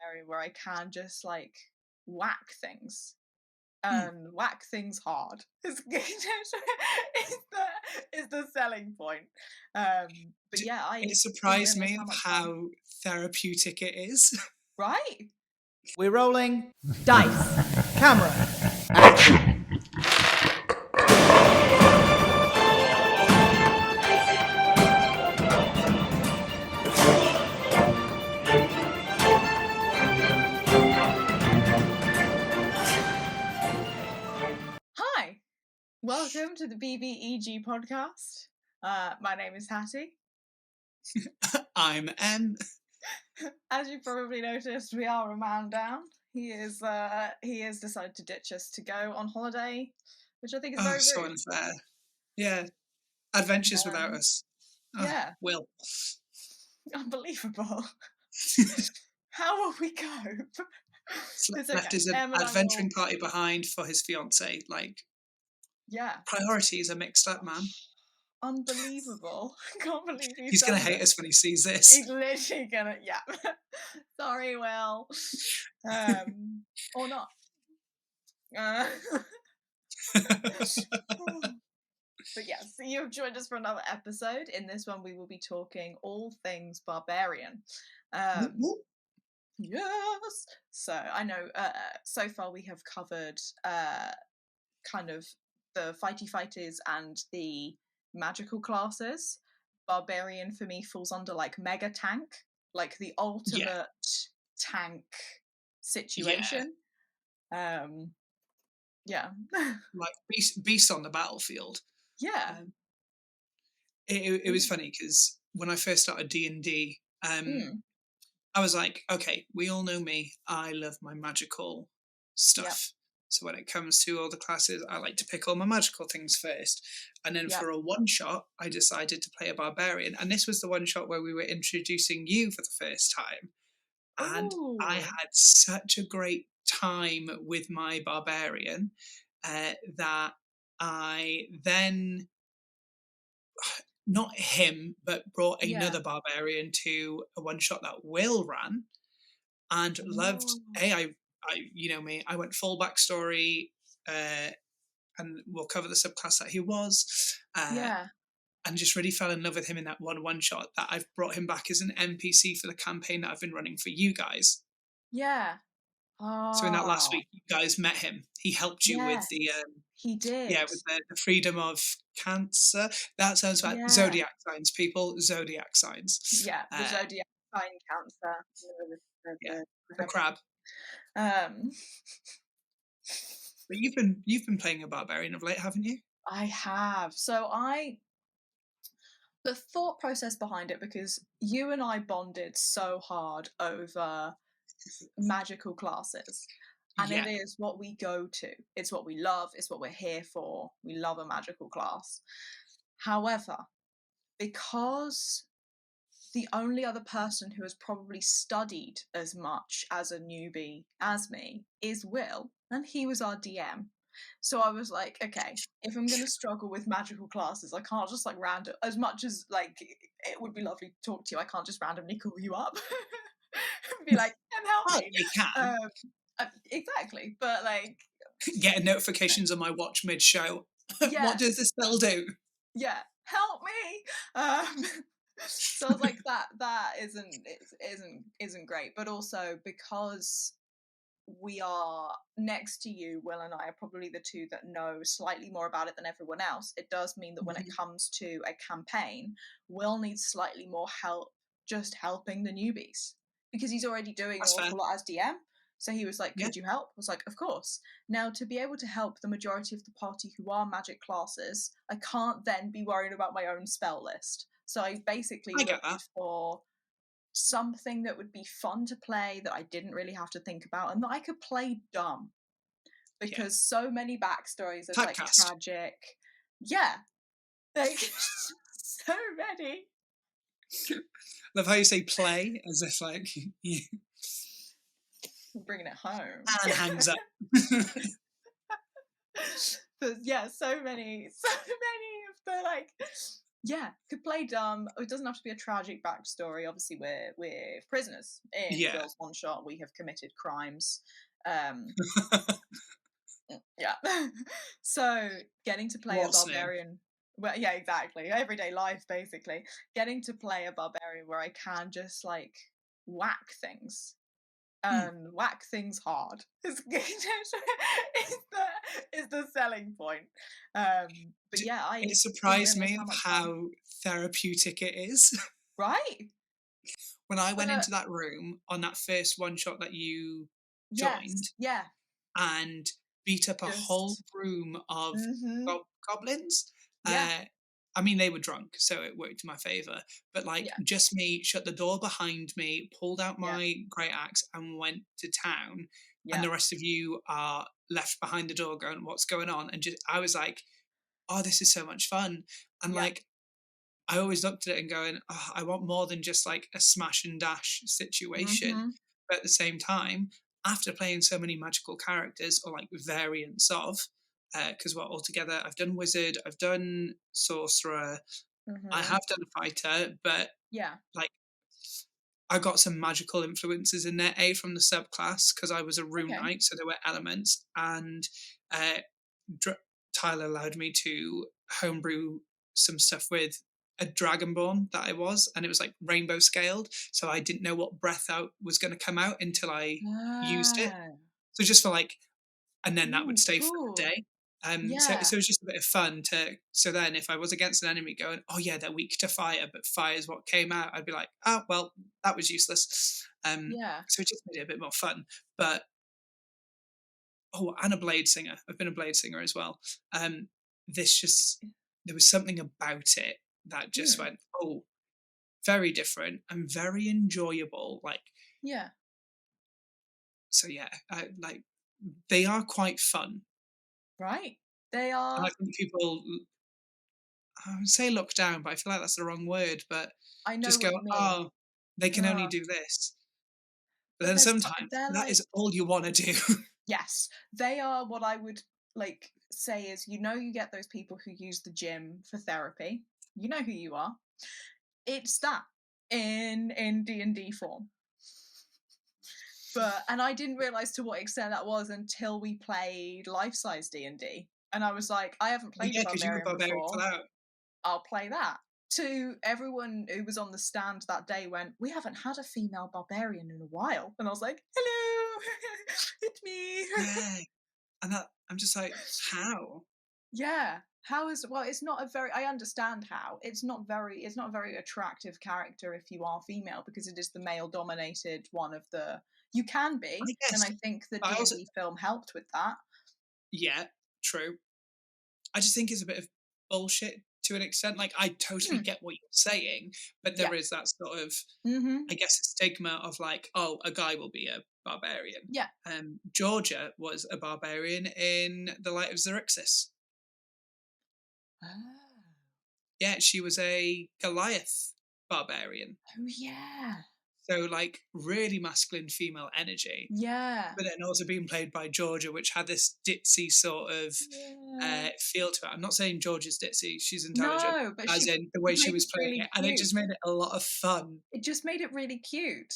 barbarian where I can just like whack things. Whack things hard is the selling point. But yeah, it surprised me of how therapeutic it is. Right? We're rolling dice, camera, action. Hi, welcome to the BBEG Podcast. My name is Hattie. I'm M. As you probably noticed, we are a man down. He has decided to ditch us to go on holiday, which I think is very so rude. unfair. Yeah, adventures without us. Yeah, Will. Unbelievable. How will we cope? Left his adventuring party behind for his fiancée. Yeah, priorities are mixed up, man. Unbelievable. I can't believe he's going to hate us when he sees this. He's literally going to, yeah. Sorry, Will. Or not. But yes, you've joined us for another episode. In this one, we will be talking all things Barbarian. Yes. So I know so far we have covered kind of the fighters and the magical classes. Barbarian for me falls under like mega tank, like the ultimate tank situation. Yeah. Like beast on the battlefield. Yeah. It was funny because when I first started D&D, I was like, okay, we all know me. I love my magical stuff. Yep. So when it comes to all the classes, I like to pick all my magical things first. And then for a one-shot, I decided to play a barbarian. And this was the one-shot where we were introducing you for the first time. And I had such a great time with my barbarian that I then, not him, but brought another barbarian to a one-shot that Will ran and loved. I you know me, I went full backstory, and we'll cover the subclass that he was, and just really fell in love with him in that one shot that I've brought him back as an NPC for the campaign that I've been running for you guys. Yeah. So in that last week, you guys met him. He helped you with the. He did. Yeah, with the freedom of Cancer. That sounds like zodiac signs, people. Zodiac signs. Yeah, the zodiac sign Cancer. The crab. But you've been playing a barbarian of late, haven't you? I have. So the thought process behind it, because you and I bonded so hard over magical classes, and it is what we go to. It's what we love. It's what we're here for. We love a magical class. However, because the only other person who has probably studied as much as a newbie as me is Will, and he was our DM. So I was like, okay, if I'm going to struggle with magical classes, I can't just like random, as much as like it would be lovely to talk to you, I can't just randomly call you up and be like, help me. You can. Exactly, but like getting notifications on my watch mid-show. What does this spell do? Yeah, help me. So I was like, that isn't great, but also because we are next to you, Will and I are probably the two that know slightly more about it than everyone else. It does mean that when it comes to a campaign, Will needs slightly more help just helping the newbies, because he's already doing an awful lot as DM. So he was like, could you help? I was like, of course. Now, to be able to help the majority of the party who are magic classes, I can't then be worried about my own spell list. So I basically looked for something that would be fun to play, that I didn't really have to think about, and that I could play dumb. Because so many backstories are like tragic. Yeah. Like, so many. Love how you say play, as if like you... bringing it home. And hangs up. But yeah, so many of the like Yeah, could play dumb. It doesn't have to be a tragic backstory. Obviously, we're prisoners in Yeah. Girls One Shot. We have committed crimes. Yeah. So getting to play a What's new? barbarian. Well, yeah, exactly. Everyday life, basically. Getting to play a barbarian where I can just like whack things and whack things hard is the selling point. But yeah, It I didn't surprised realize me how of much fun. how therapeutic it is. Right? When I went But into that room on that first one shot that you joined yes, yeah, and beat up a whole just room of mm-hmm, goblins, yeah, I mean, they were drunk, so it worked in my favour. But like, yeah, just me shut the door behind me, pulled out yeah, my great axe, and went to town. And yeah, the rest of you are left behind the door, going, "What's going on?" And just, I was like, "Oh, this is so much fun!" And yeah, like, I always looked at it and going, oh, I want more than just like a smash and dash situation. mm-hmm, But at the same time, after playing so many magical characters or like variants of, because what altogether, I've done wizard, I've done sorcerer, I mm-hmm, have done fighter, but yeah, like I got some magical influences in there. From the subclass because I was a rune okay, knight, so there were elements, and uh, Tyler allowed me to homebrew some stuff with a dragonborn that I was, and it was like rainbow scaled, so I didn't know what breath out was going to come out until I used it. ah, So just for like, and then that would stay for the cool, day. So yeah, it was just a bit of fun to. So then, if I was against an enemy going, oh yeah, they're weak to fire, but fire is what came out, I'd be like, oh well, that was useless. yeah, So it just made it a bit more fun. But and a blade singer. I've been a blade singer as well. This just there was something about it that just mm, went, oh, very different and very enjoyable. Like, yeah, so yeah, like they are quite fun. right. They And I are. think people, I would say look down, but I feel like that's the wrong word, but I know just what go, you mean. oh, they can only Uh, do this. But but then sometimes they're that like is all you want to do. yes, they are what I would like say is you get those people who use the gym for therapy. You know who you are. It's that in D&D form. But and I didn't realize to what extent that was until we played life-size D&D. And I was like, I haven't played a Yeah, because you were barbarian barbaric for before. that. I'll play that. To everyone who was on the stand that day went, we haven't had a female barbarian in a while. And I was like, hello, it's me. Yeah. And that, I'm just like, how? Yeah. How is well, it's not a very I understand how. It's not a very attractive character if you are female because it is the male dominated one of the you can I be, and guess. I think the I also, D&D film helped with that. yeah, true. I just think it's a bit of bullshit to an extent. Like, I totally Hmm. get what you're saying, but Yeah. there is that sort of, Mhm. I guess, stigma of like, oh, a guy will be a barbarian. Yeah. Georgia was a barbarian in The Light of Xerxes. Oh. Yeah, she was a Goliath barbarian. Oh yeah. So, like, really masculine female energy. Yeah. But then also being played by Georgia, which had this ditzy sort of Yeah. feel to it. I'm not saying Georgia's ditzy; she's intelligent, No, but as she in the way she made was it playing really it, and it cute. just made it a lot of fun. It just made it really cute.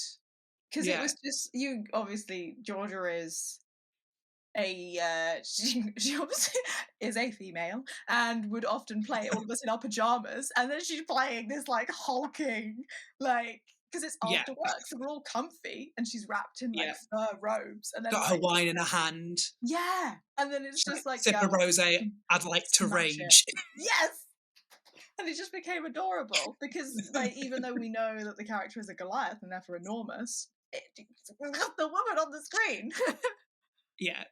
Because it Yeah, was just you obviously Georgia is a she obviously is a female and would often play all of us in our pajamas and then she's playing this like hulking like because it's yeah, after work so we're all comfy and she's wrapped in like yeah. fur robes and then Got her like wine in her hand. yeah and then it's She's like, just like sip of rosé. mm, I'd like to smash it rage. yes and it just became adorable because like even though we know that the character is a Goliath and therefore enormous we've got the woman on the screen. Yeah,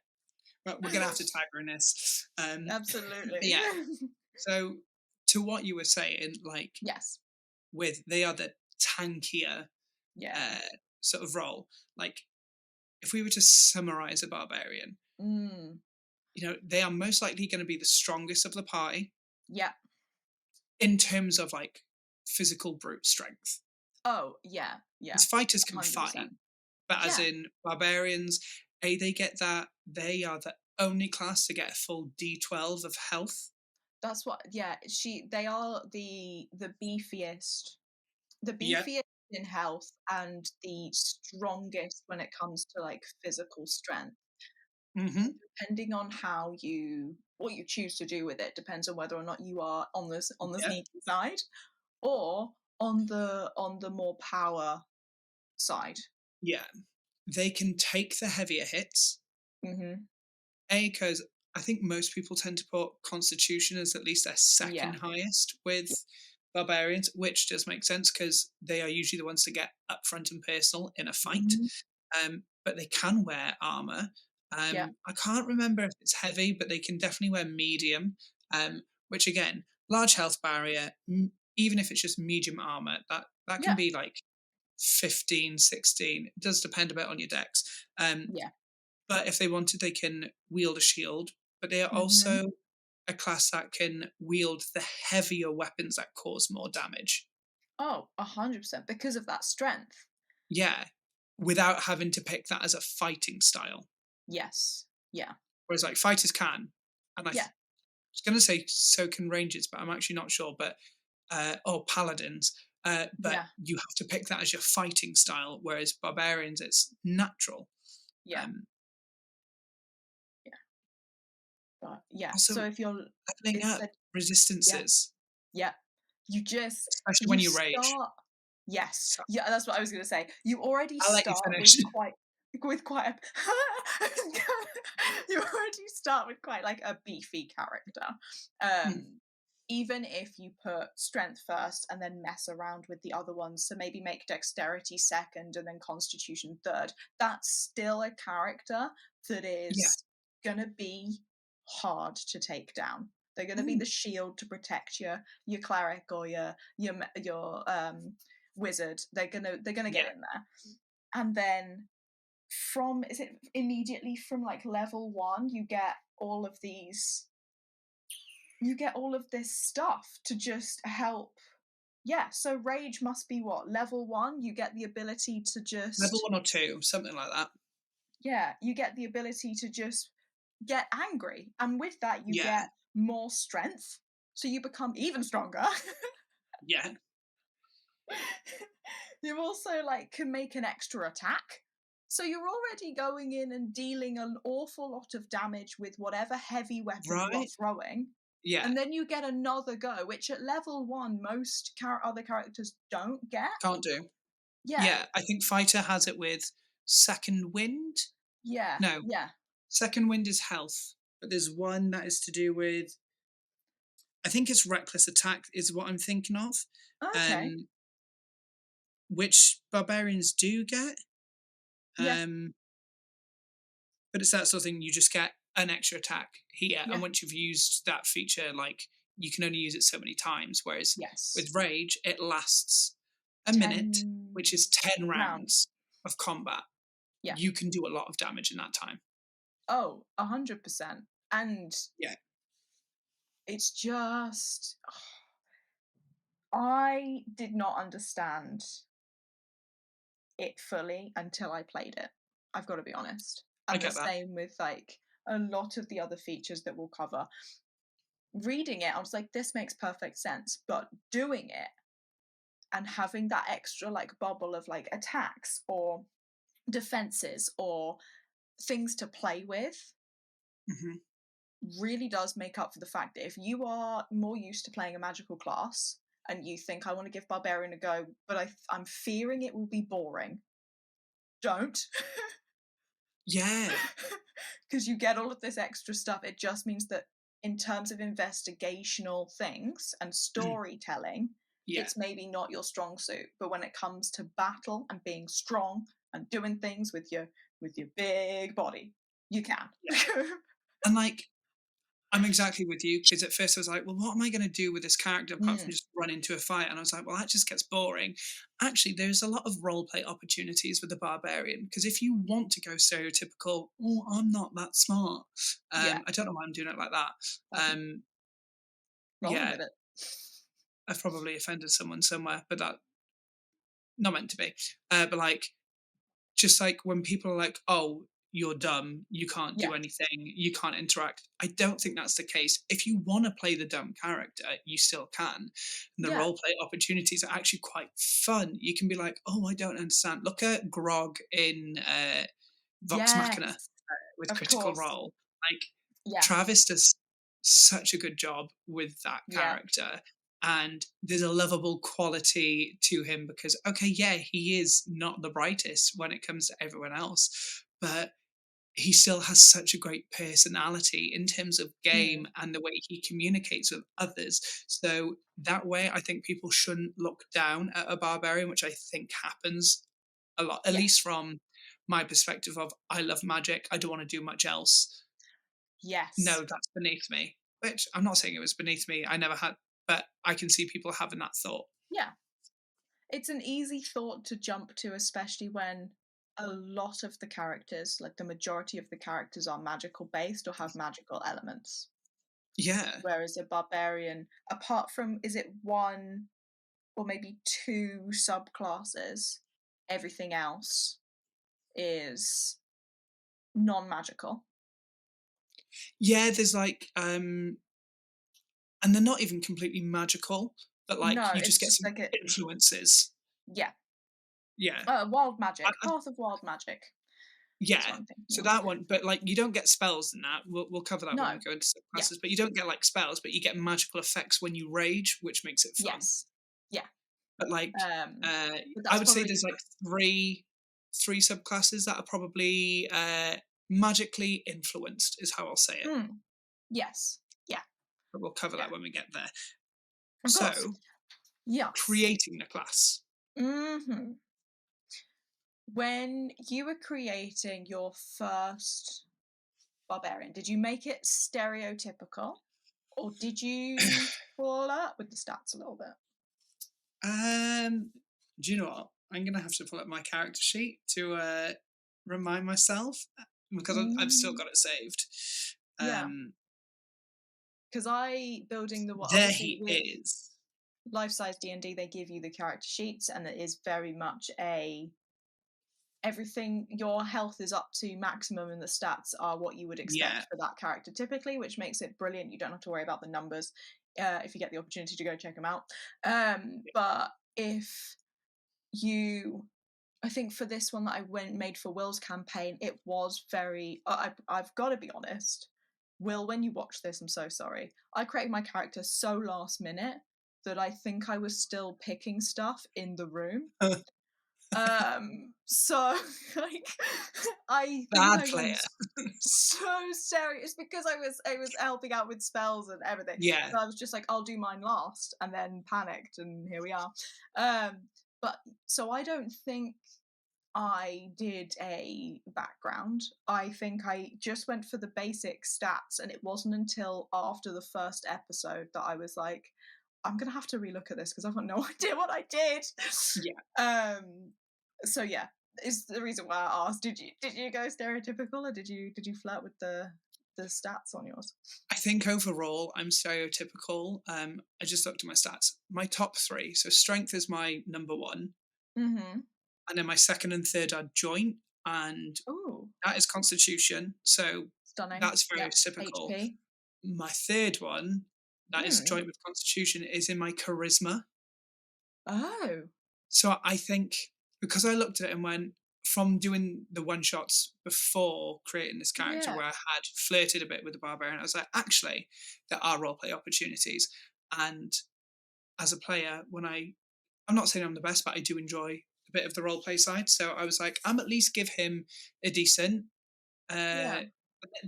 but we're gonna have to tag her in this. Absolutely. Yeah. So to what you were saying, like Yes. with they are the tankier Yeah. sort of role. Like if we were to summarize a barbarian, Mm. they are most likely going to be the strongest of the party Yeah. in terms of like physical brute strength. Oh, yeah. Yeah. Because fighters can 100%. fight, but as Yeah. in barbarians, they get that they are the only class to get a full D12 of health. That's what. Yeah, they are the beefiest, Yeah. in health and the strongest when it comes to like physical strength. Mm-hmm. Depending on what you choose to do with it, depends on whether or not you are on the sneaky side or on the more power side. Yeah. They can take the heavier hits. Mm-hmm. Because I think most people tend to put Constitution as at least their second highest with Barbarians, which does make sense because they are usually the ones to get up front and personal in a fight. Mm-hmm. But they can wear armor. I can't remember if it's heavy, but they can definitely wear medium, which again, large health barrier, even if it's just medium armor, that can be like 15, 16. It does depend a bit on your decks. But if they wanted, they can wield a shield. But they are also a class that can wield the heavier weapons that cause more damage. Oh, 100%, because of that strength. Yeah, without having to pick that as a fighting style. Yes. Yeah. Whereas like fighters can, and I was going to say so can rangers, but I'm actually not sure. But or paladins. But you have to pick that as your fighting style, whereas barbarians, it's natural. Yeah. But Also, so if you're leveling up resistances. You just, especially when you rage. Yes. Yeah, that's what I was going to say. You already I'll let you finish. with quite a you already start with quite like a beefy character. Even if you put strength first and then mess around with the other ones, so maybe make dexterity second and then constitution third, that's still a character that is gonna be hard to take down. They're going to be the shield to protect your cleric or your wizard. They're gonna get in there, and then immediately from like level 1, you get all of these. You get all of this stuff to just help. Yeah, so rage must be what, level 1? You get the ability to just level 1 or 2, something like that. Yeah, you get the ability to just get angry, and with that you get more strength, so you become even stronger. You also like can make an extra attack, so you're already going in and dealing an awful lot of damage with whatever heavy weapon you are throwing. And then you get another go, which at level 1 most other characters can't do. I think fighter has it with second wind. Second wind is health, but there's one that is to do with, I think it's reckless attack is what I'm thinking of. Which barbarians do get. But it's that sort of thing, you just get an extra attack here, and once you've used that feature, like you can only use it so many times, whereas with rage it lasts a minute, which is 10 rounds of combat. You can do a lot of damage in that time. 100%. And it's just I did not understand it fully until I played it. I've got to be honest. And the same with like a lot of the other features that we'll cover. Reading it, I was like, this makes perfect sense. But doing it and having that extra like bubble of like attacks or defenses or things to play with really does make up for the fact that if you are more used to playing a magical class and you think, I want to give Barbarian a go, but I'm fearing it will be boring, don't. Because you get all of this extra stuff. It just means that in terms of investigational things and storytelling, it's maybe not your strong suit, but when it comes to battle and being strong and doing things with your big body, you can. And like, I'm exactly with you, because at first I was like, well, what am I going to do with this character apart from just run into a fight? And I was like, well, that just gets boring. Actually, there's a lot of roleplay opportunities with the Barbarian, because if you want to go stereotypical, I'm not that smart. I don't know why I'm doing it like that. With it. I've probably offended someone somewhere, but that not meant to be. But like, just like when people are like, oh, you're dumb, you can't Yeah. do anything, you can't interact. I don't think that's the case. If you want to play the dumb character, you still can. And the Yeah. role play opportunities are actually quite fun. You can be like, oh, I don't understand. Look at Grog in Vox Machina Yes, with of Critical course. Role. Like, Yeah. Travis does such a good job with that Yeah. character. And there's a lovable quality to him because, okay, yeah, he is not the brightest when it comes to everyone else, but he still has such a great personality in terms of game and the way he communicates with others. So that way, I think people shouldn't look down at a barbarian, which I think happens a lot, at least from my perspective of, I love magic, I don't want to do much else. Yes. No, that's beneath me. Which I'm not saying it was beneath me. I never had, but I can see people having that thought. Yeah. It's an easy thought to jump to, especially when a lot of the characters, like the majority of the characters, are magical based or have magical elements. Yeah. Whereas a barbarian, apart from, is it one or maybe two subclasses, everything else is non-magical. Yeah, there's like and they're not even completely magical, but like No, you it's just get just some like influences. yeah. Yeah. Wild magic. I- Path of wild magic. yeah. That's what I'm thinking So of. that one, but like you don't get spells in that. We'll cover that when No. we go into subclasses. But you don't get like spells, but you get magical effects when you rage, which makes it fun. Yes. Yeah. But like But I that's would say probably there's like three subclasses that are probably magically influenced, is how I'll say it. Yes. Yeah. But we'll cover that when we get there. Of course. So, yes. creating the class. Mm-hmm. When you were creating your first barbarian, did you make it stereotypical, or did you flirt with the stats a little bit? Do you know what? I'm gonna have to pull up my character sheet to remind myself because I've still got it saved. Yeah. Because building the There obviously he is. Life-size D&D, they give you the character sheets, and it is very much everything. Your health is up to maximum, and the stats are what you would expect for that character typically, which makes it brilliant. You don't have to worry about the numbers if you get the opportunity to go check them out. But if you, I think for this one that I made for Will's campaign, it was very. I've got to be honest, Will, when you watch this, I'm so sorry. I created my character so last minute that I think I was still picking stuff in the room. So like I think Bad I player. went so serious because I was helping out with spells and everything. Yeah. So I was just like, I'll do mine last, and then panicked, and here we are. But so I don't think I did a background. I think I just went for the basic stats, and it wasn't until after the first episode that I was like, I'm gonna have to relook at this because I've got no idea what I did. Yeah. So yeah, is the reason why I asked. Did you go stereotypical, or did you flirt with the stats on yours? I think overall I'm stereotypical. I just looked at my stats. My top three. So strength is my number one. Mm-hmm. And then my second and third are joint, and that is constitution. So stunning. That's very typical. HP. My third one, that is joint with constitution, is in my charisma. Oh. So I think because I looked at it and went, from doing the one shots before creating this character where I had flirted a bit with the barbarian, I was like, actually, there are roleplay opportunities. And as a player, I'm not saying I'm the best, but I do enjoy a bit of the roleplay side. So I was like, I'm at least give him a decent. They're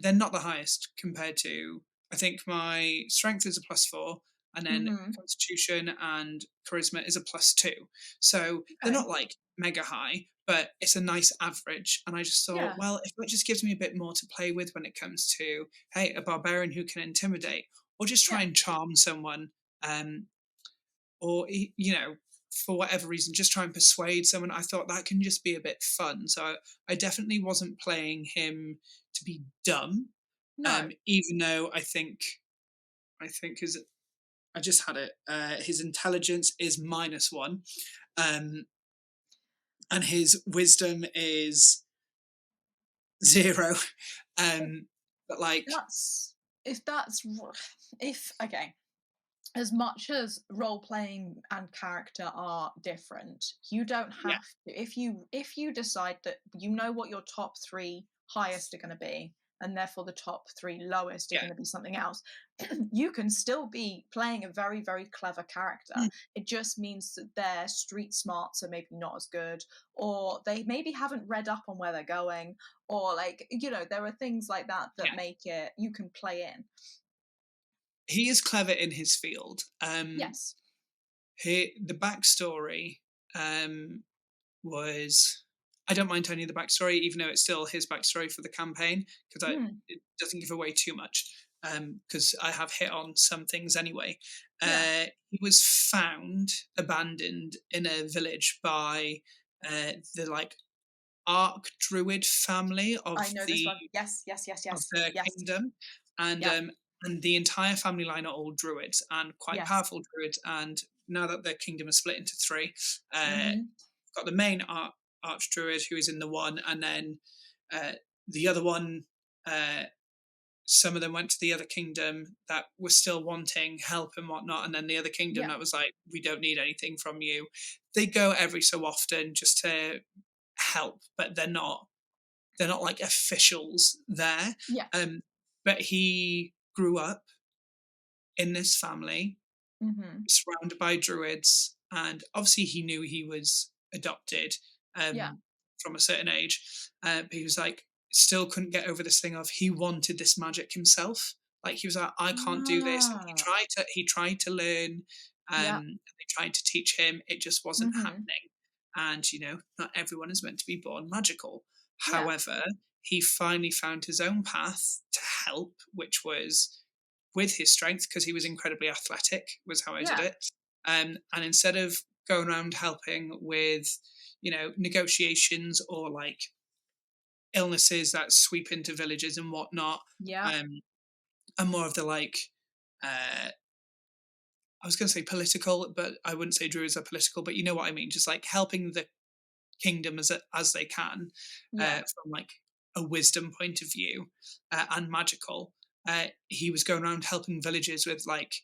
not the highest compared to, I think my strength is a +4, and then constitution and charisma is a +2. So they're not like mega high, but it's a nice average. And I just thought, well, if it just gives me a bit more to play with when it comes to, hey, a barbarian who can intimidate, or just try and charm someone, or, for whatever reason, just try and persuade someone, I thought that can just be a bit fun. So I definitely wasn't playing him to be dumb. No. Even though I think I just had it. His intelligence is -1, and his wisdom is 0. But like okay. As much as role-playing and character are different, you don't have to. If you decide that you know what your top 3 highest are going to be, and therefore the top 3 lowest are going to be something else, you can still be playing a very, very clever character. It just means that their street smarts are maybe not as good, or they maybe haven't read up on where they're going, or like, there are things like that make it you can play in. He is clever in his field. Yes. The backstory was... I don't mind telling you the backstory, even though it's still his backstory for the campaign, because it doesn't give away too much, because I have hit on some things anyway. He was found abandoned in a village by the like Arc Druid family of I know the this one. Yes. of the kingdom, and the entire family line are all druids and quite powerful druids. And now that the kingdom is split into 3, got the main archdruid who is in the one, and then the other one. Some of them went to the other kingdom that were still wanting help and whatnot, and then the other kingdom that was like, we don't need anything from you. They go every so often just to help, but they're not like officials there. But he grew up in this family, surrounded by druids, and obviously he knew he was adopted from a certain age, but he was like, still couldn't get over this thing of he wanted this magic himself. Like he was like, I can't do this. And he tried to learn, they tried to teach him, it just wasn't happening. And not everyone is meant to be born magical. However, he finally found his own path to help, which was with his strength, because he was incredibly athletic, was how I did it. And instead of going around helping with, negotiations or like illnesses that sweep into villages and whatnot, and more of the like, I was going to say political, but I wouldn't say druids are political, but you know what I mean, just like helping the kingdom as they can, from like a wisdom point of view, and magical. He was going around helping villages with like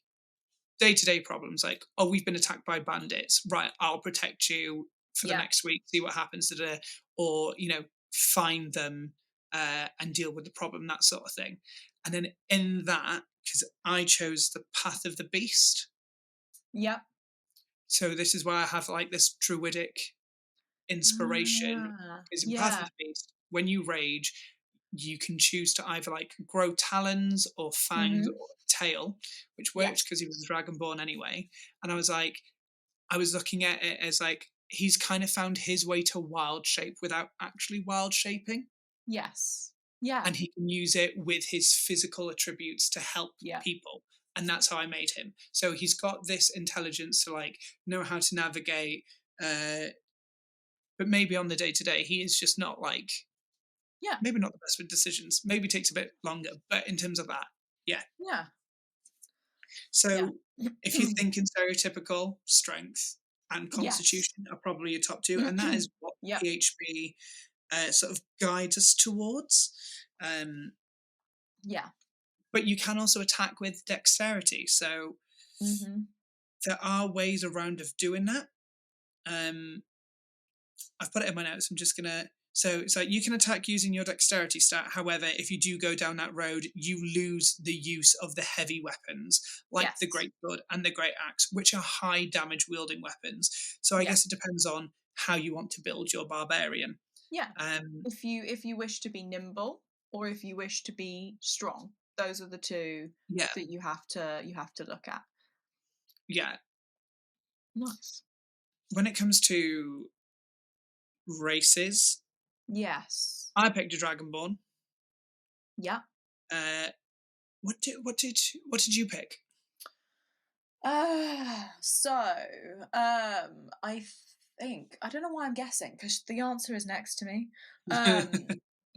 day-to-day problems, like, oh, we've been attacked by bandits, right, I'll protect you for the next week, see what happens today, or find them and deal with the problem, that sort of thing. And then in that, because I chose the path of the beast, so this is why I have like this druidic inspiration, is in path of the beast. When you rage, you can choose to either like grow talons or fangs or tail, which worked because he was a dragonborn anyway. And I was looking at it as like, he's kind of found his way to wild shape without actually wild shaping. And he can use it with his physical attributes to help people. And that's how I made him. So he's got this intelligence to like know how to navigate, but maybe on the day-to-day, he is just not like, maybe not the best with decisions. Maybe takes a bit longer, but in terms of that, So if you think in stereotypical, strength and constitution are probably your top 2, and that is what PHB sort of guides us towards. But you can also attack with dexterity, so there are ways around of doing that. I've put it in my notes. I'm just gonna. So you can attack using your dexterity stat. However, if you do go down that road, you lose the use of the heavy weapons like the Great Sword and the Great Axe, which are high damage wielding weapons. So I guess it depends on how you want to build your barbarian. If you wish to be nimble or if you wish to be strong, those are the 2 that you have to look at. Nice. When it comes to races, I picked a dragonborn. What did you pick? I think, I don't know why I'm guessing, because the answer is next to me.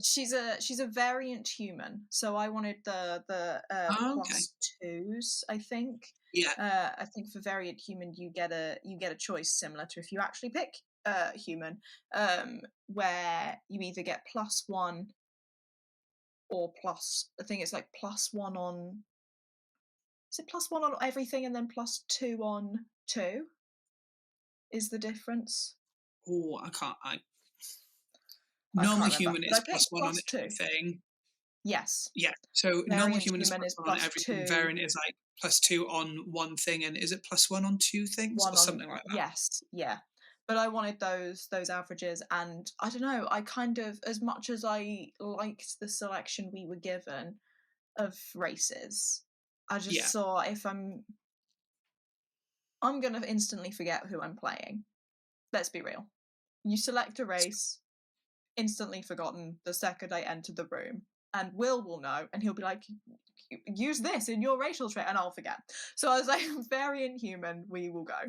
She's a variant human, so I wanted the +2s, I think. I think for variant human you get a choice similar to if you actually pick human, where you either get +1 or plus. I think it's like +1 on. Is it +1 on everything and then +2 on 2? Is the difference? Oh, I can't. I Normal can't remember, human but is I think +1 on +2. everything. Yes. Yeah. So normal Variant human is human is +1 on everything. +2. Variant is like +2 on one thing, and is it +1 on two things or something like that? Yes, yeah. But I wanted those averages, and I don't know, I kind of, as much as I liked the selection we were given of races, I just saw if I'm gonna instantly forget who I'm playing. Let's be real. You select a race, instantly forgotten the second I enter the room. And Will know, and he'll be like, use this in your racial trait, and I'll forget. So I was like, variant human, we will go.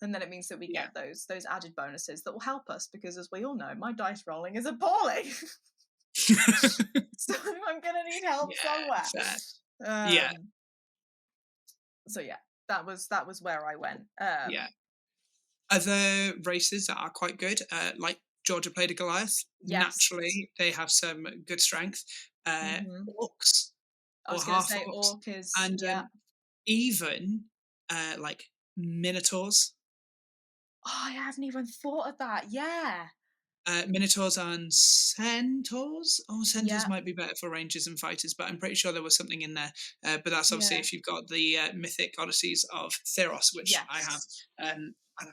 And then it means that we get those added bonuses that will help us, because as we all know, my dice rolling is appalling. So I'm gonna need help somewhere. So yeah, that was where I went. Other races that are quite good, like Georgia played a Goliath. Naturally, they have some good strength. Orcs, I was going to say orc is, and even like minotaurs. Oh, I hadn't even thought of that. Yeah. Minotaurs and centaurs. Oh, centaurs might be better for rangers and fighters, but I'm pretty sure there was something in there. But that's obviously if you've got the mythic odysseys of Theros, which I have. And I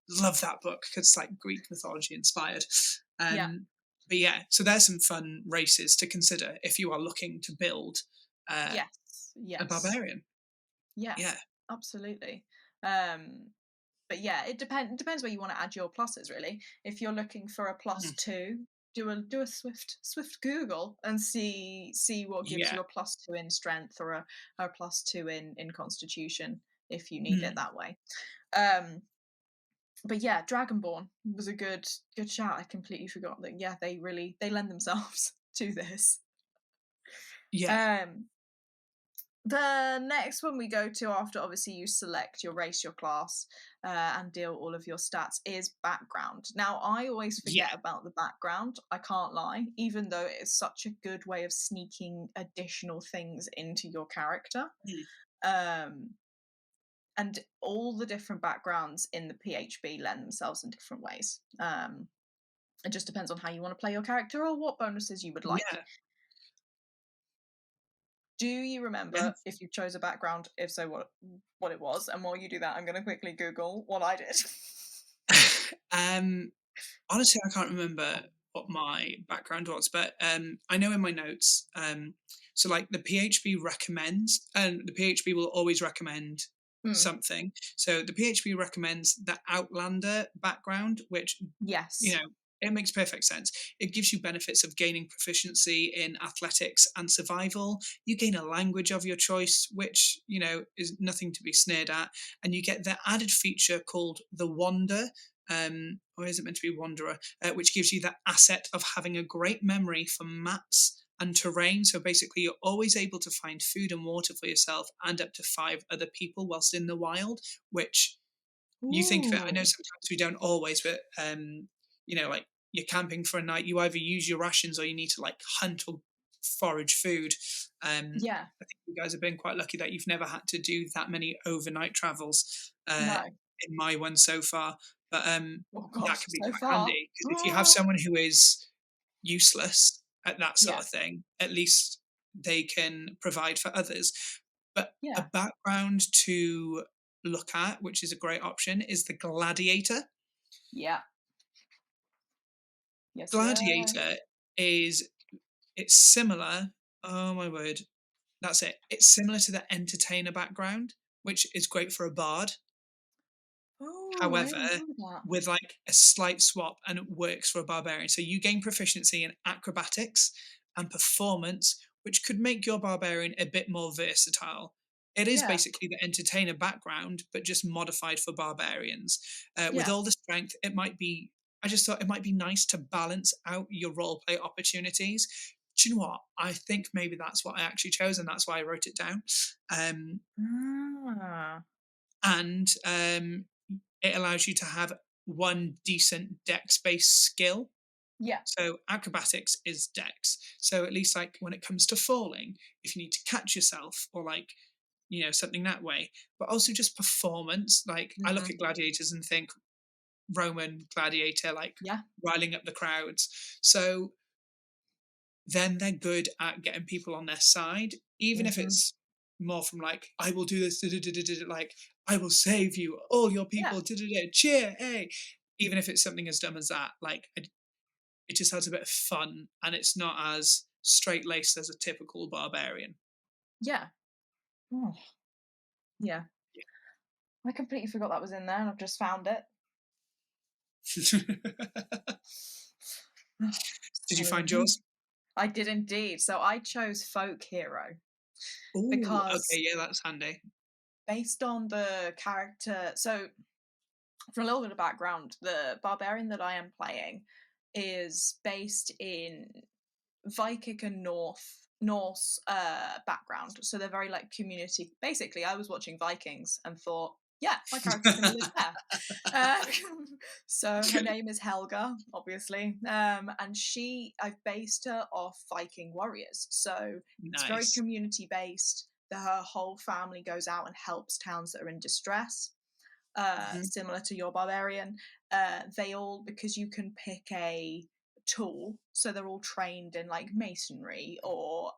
love that book because it's like Greek mythology inspired. But yeah, so there's some fun races to consider if you are looking to build a barbarian. Yeah, absolutely. But yeah, it depends where you want to add your pluses, really. If you're looking for a +2, do a swift Google and see what gives you a +2 in strength or a +2 in constitution if you need it that way. But yeah, Dragonborn was a good shout. I completely forgot that. Yeah, they lend themselves to this. Yeah. The next one we go to after obviously you select your race, your class, and deal all of your stats is background. Now, I always forget about the background, I can't lie, even though it is such a good way of sneaking additional things into your character. And all the different backgrounds in the PHB lend themselves in different ways. It just depends on how you want to play your character or what bonuses you would like. Do you remember if you chose a background? If so, what it was? And while you do that, I'm going to quickly Google what I did. Honestly, I can't remember what my background was, but I know in my notes. So, like the PHB recommends, and the PHB will always recommend something. So the PHB recommends the Outlander background, which it makes perfect sense. It gives you benefits of gaining proficiency in athletics and survival. You gain a language of your choice, which, is nothing to be sneered at. And you get the added feature called the Wander, or is it meant to be Wanderer, which gives you the asset of having a great memory for maps and terrain. So basically, you're always able to find food and water for yourself and up to 5 other people whilst in the wild, which you think that, I know sometimes we don't always, but, like, you're camping for a night, you either use your rations or you need to like hunt or forage food. I think you guys have been quite lucky that you've never had to do that many overnight travels in my one so far. But that can be quite handy, because if you have someone who is useless at that sort of thing, at least they can provide for others. But a background to look at, which is a great option, is the Gladiator. Gladiator it's similar. Oh my word, that's it. It's similar to the Entertainer background, which is great for a bard. However, with like a slight swap, and it works for a barbarian. So you gain proficiency in acrobatics and performance, which could make your barbarian a bit more versatile. It is basically the Entertainer background, but just modified for barbarians. With all the strength, I just thought it might be nice to balance out your roleplay opportunities. Do you know what? I think maybe that's what I actually chose, and that's why I wrote it down. And it allows you to have one decent dex-based skill Yeah. So acrobatics is dex. So at least like when it comes to falling, if you need to catch yourself or like, you know, something that way, but also just performance. Like I look at gladiators and think Roman gladiator, like riling up the crowds. So then they're good at getting people on their side, even if it's more from like, I will do this, like, I will save you, all your people, cheer, hey. Even if it's something as dumb as that, like, it just has a bit of fun, and it's not as straight-laced as a typical barbarian. Yeah. Oh. Yeah. I completely forgot that was in there, and I've just found it. Did you find yours? I did indeed. So I chose folk hero. Ooh, because okay, yeah, that's handy. Based on the character, so for a little bit of background, the barbarian that I am playing is based in Viking and Norse background, so they're very like community. Basically, I was watching Vikings and thought, yeah, my character's gonna live there. So her name is Helga, obviously, and I've based her off Viking warriors, so it's very community based. Her whole family goes out and helps towns that are in distress. Similar to your barbarian, they all, because you can pick a tool, so they're all trained in like masonry or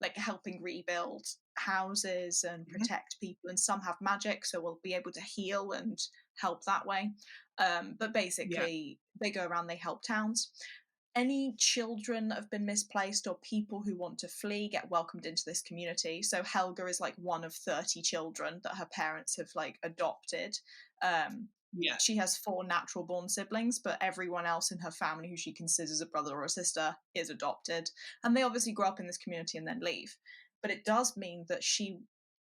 like helping rebuild houses and protect people, and some have magic, so we'll be able to heal and help that way. But basically they go around, they help towns. Any children that have been misplaced or people who want to flee get welcomed into this community. So Helga is like one of 30 children that her parents have like adopted. She has 4 natural born siblings, but everyone else in her family who she considers a brother or a sister is adopted. And they obviously grow up in this community and then leave. But it does mean that she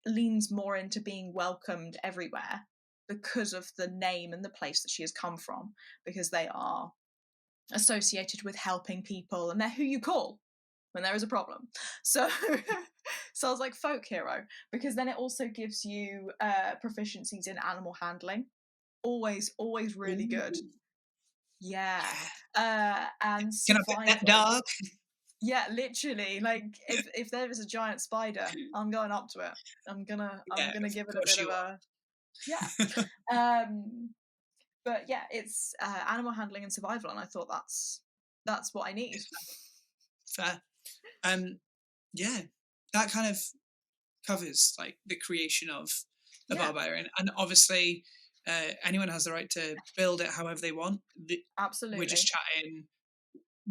leans more into being welcomed everywhere because of the name and the place that she has come from, because they are associated with helping people, and they're who you call when there is a problem. So so I was like folk hero, because then it also gives you proficiencies in animal handling. Always really good. And survival. Can I pet that dog? Yeah, literally, like if there is a giant spider, I'm going up to it. I'm gonna give it a bit of a but yeah, it's animal handling and survival, and I thought that's what I need. Fair. Yeah, that kind of covers like the creation of a barbarian, and obviously anyone has the right to build it however they want. Absolutely. We're just chatting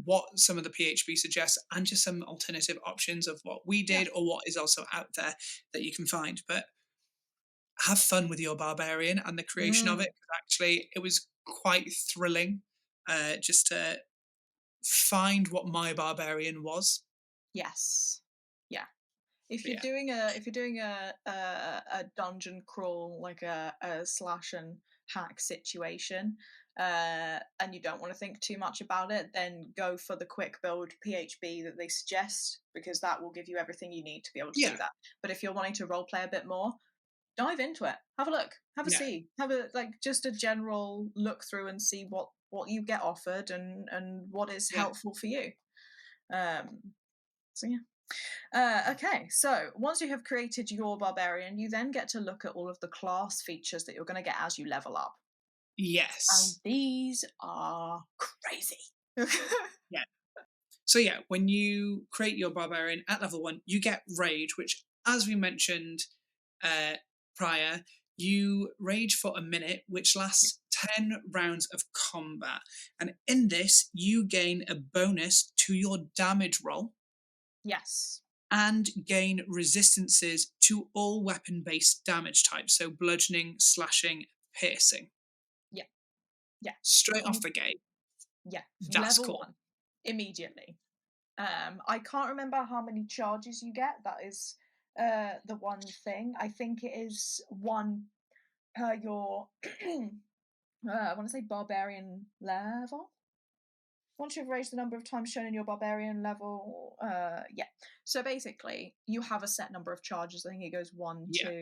what some of the PHB suggests and just some alternative options of what we did or what is also out there that you can find. But have fun with your barbarian and the creation of it. Actually, it was quite thrilling just to find what my barbarian was. Yes. Yeah. If you're doing a dungeon crawl, like a slash and hack situation, and you don't want to think too much about it, then go for the quick build PHB that they suggest, because that will give you everything you need to be able to do that. But if you're wanting to role play a bit more, dive into it. Have a look. Have a see. Have a just a general look through and see what you get offered and what is helpful for you. So yeah. Okay, so once you have created your barbarian, you then get to look at all of the class features that you're going to get as you level up. Yes. And these are crazy. So yeah, when you create your barbarian at level 1, you get rage, which, as we mentioned prior, you rage for a minute, which lasts 10 rounds of combat. And in this, you gain a bonus to your damage roll. Yes. And gain resistances to all weapon-based damage types, so bludgeoning, slashing, piercing. Yeah. Straight off the gate. Yeah. That's level cool. 1. Immediately. I can't remember how many charges you get. That is the one thing. I think it is 1 per your I want to say barbarian level. Once you've raised the number of times shown in your barbarian level, so basically you have a set number of charges. I think it goes 1, 2. I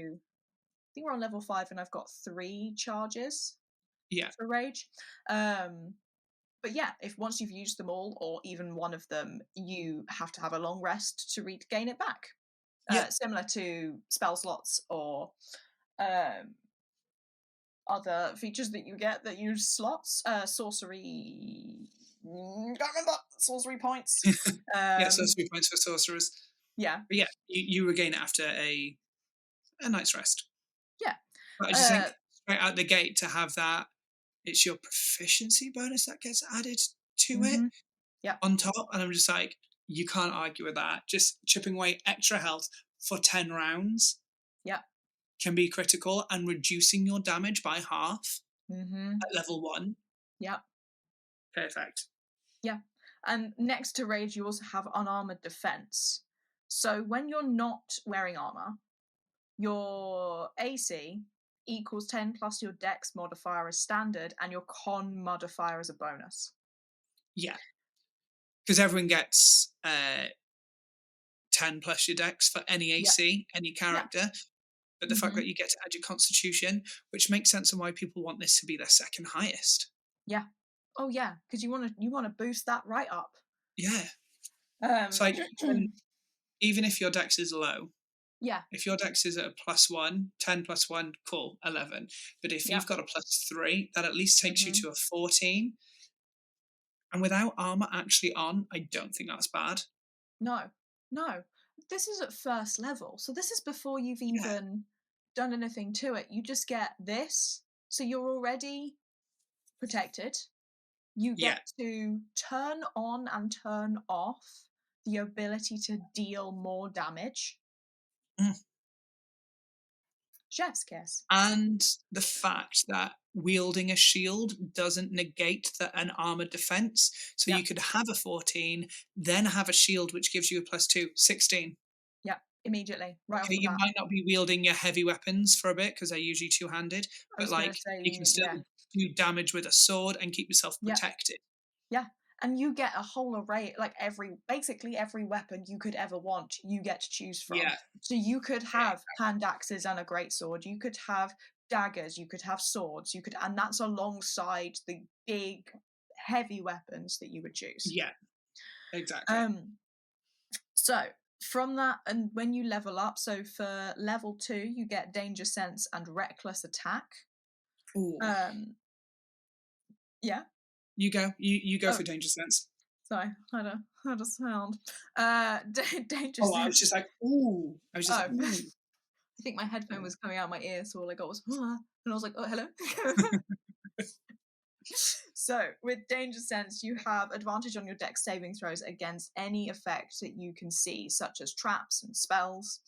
think we're on level 5 and I've got 3 charges for rage. But yeah, if once you've used them all, or even one of them, you have to have a long rest to regain it back. Similar to spell slots or other features that you get that use slots. Sorcery. Can't remember. Sorcery points. Sorcery points for sorcerers. Yeah. But yeah, you regain it after a night's rest. Yeah. But I just think straight out the gate to have that, it's your proficiency bonus that gets added to it on top. And I'm just like, you can't argue with that. Just chipping away extra health for 10 rounds can be critical, and reducing your damage by half at level 1. Yeah. Perfect. Yeah. And next to rage, you also have unarmored defense. So when you're not wearing armor, your AC equals 10 plus your dex modifier as standard, and your con modifier as a bonus. Yeah. Because everyone gets 10 plus your dex for any AC, any character. But the fact that you get to add your constitution, which makes sense on why people want this to be their second highest. Yeah. Oh yeah, because you want to boost that right up. Yeah. It's like, even if your dex is low. Yeah. If your dex is at a +1, 10 plus 1, cool, 11. But if you've got a +3, that at least takes you to a 14. And without armor actually on, I don't think that's bad. No. This is at first level, so this is before you've even done anything to it. You just get this, so you're already protected. You get to turn on and turn off the ability to deal more damage. Chef's kiss. And the fact that wielding a shield doesn't negate an armored defense. So you could have a 14, then have a shield which gives you a +2, 16. Yeah, immediately. Right off Okay, the you bat. might not be wielding your heavy weapons for a bit because they're usually two-handed, but you can still do damage with a sword and keep yourself protected. Yeah. And you get a whole array, like basically every weapon you could ever want, you get to choose from. Yeah. So you could have hand axes and a greatsword. You could have daggers. You could have swords. And that's alongside the big, heavy weapons that you would choose. Yeah, exactly. So from that, and when you level up, so for level 2, you get danger sense and reckless attack. Ooh. Yeah. You go. You go for danger sense. Sorry, I had a sound. Danger sense. I was just like, ooh. I was just like, ooh. I think my headphone was coming out of my ear, so all I got was, and I was like, oh, hello. So, with danger sense, you have advantage on your dex saving throws against any effect that you can see, such as traps and spells.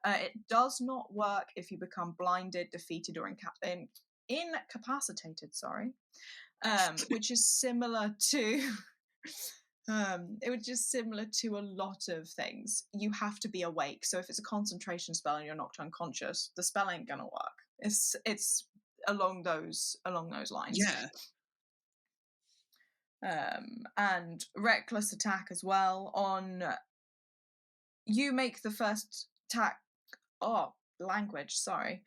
It does not work if you become blinded, defeated, or incapacitated. Sorry. Which is similar to a lot of things. You have to be awake. So if it's a concentration spell and you're knocked unconscious, the spell ain't gonna work. It's along those lines. Yeah. And reckless attack as well. On you make the first attack. Oh, language. Sorry.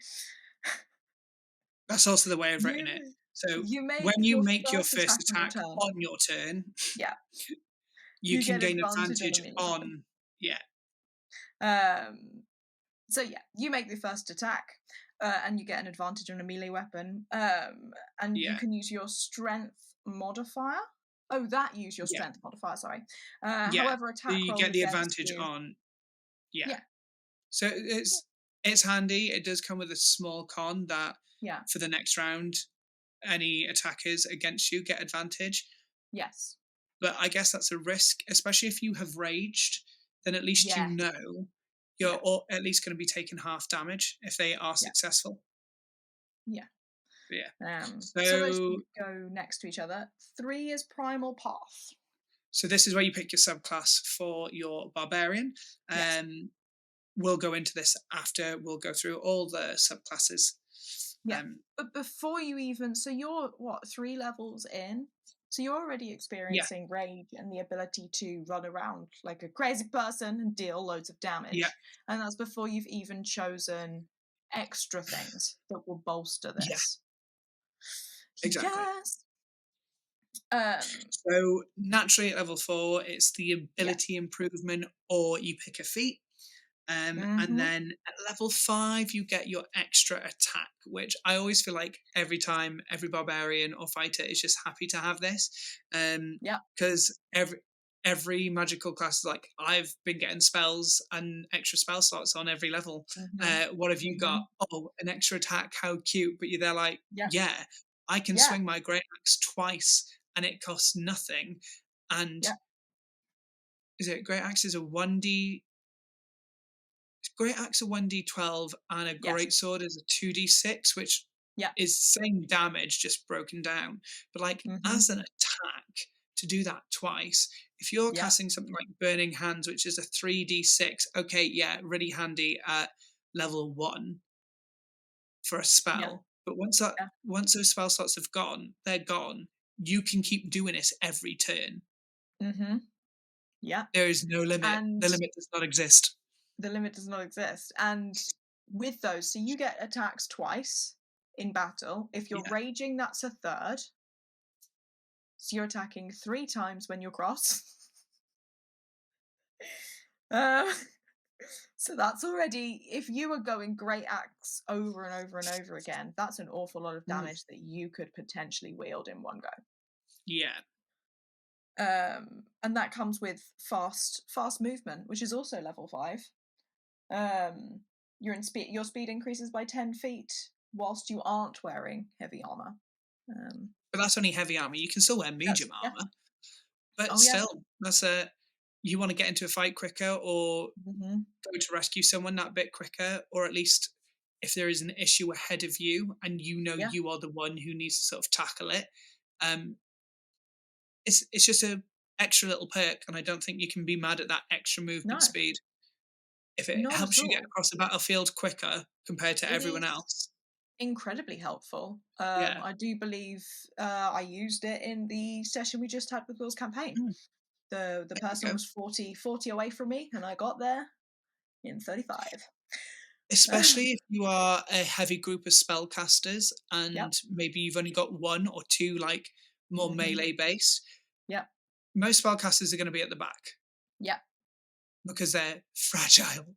That's also the way I've written it. So when you make your first attack on your turn, you can gain advantage on. So you make the first attack, and you get an advantage on a melee weapon, and you can use your strength modifier. Use your strength modifier. Sorry. However, attack you get the advantage on. Yeah. So it's handy. It does come with a small con that for the next round, any attackers against you get advantage. Yes. But I guess that's a risk, especially if you have raged, then at least you know you're at least going to be taking half damage if they are successful. Yeah. So let's go next to each other. 3 is Primal Path. So this is where you pick your subclass for your Barbarian. We'll go into this after. We'll go through all the subclasses. Yeah, but before you even... So you're, 3 levels in? So you're already experiencing rage and the ability to run around like a crazy person and deal loads of damage. Yeah. And that's before you've even chosen extra things that will bolster this. Yeah. Exactly. Yes. So naturally at level 4, it's the ability improvement, or you pick a feat. And then at level 5, you get your extra attack, which I always feel like every time every barbarian or fighter is just happy to have this. Because every magical class is like, I've been getting spells and extra spell slots on every level. What have you got? Oh, an extra attack. How cute. But they're like, yeah, I can swing my great axe twice and it costs nothing. And is it great axe is a 1D? Great axe a 1d12 and a great sword is a 2d6, which is same damage, just broken down. But like as an attack, to do that twice, if you're casting something like Burning Hands, which is a 3d6, okay, really handy at level 1 for a spell. But once those spell slots have gone, they're gone. You can keep doing this every turn. There is no limit. And the limit does not exist. The limit does not exist. And with those, so you get attacks twice in battle. If you're raging, that's a third. So you're attacking 3 times when you're cross. So that's already, if you were going great axe over and over and over again, that's an awful lot of damage that you could potentially wield in one go. And that comes with fast movement, which is also level 5. Your speed increases by 10 feet whilst you aren't wearing heavy armor. But that's only heavy armor. You can still wear medium armor. But still, that's you want to get into a fight quicker, or go to rescue someone that bit quicker, or at least if there is an issue ahead of you and you know you are the one who needs to sort of tackle it. It's just a extra little perk, and I don't think you can be mad at that extra movement speed. If it helps you get across the battlefield quicker compared to everyone else. Incredibly helpful. I do believe I used it in the session we just had with Will's campaign. The person was 40 away from me, and I got there in 35. Especially if you are a heavy group of spellcasters and maybe you've only got 1 or 2 like more melee based. Most spellcasters are going to be at the back. Because they're fragile.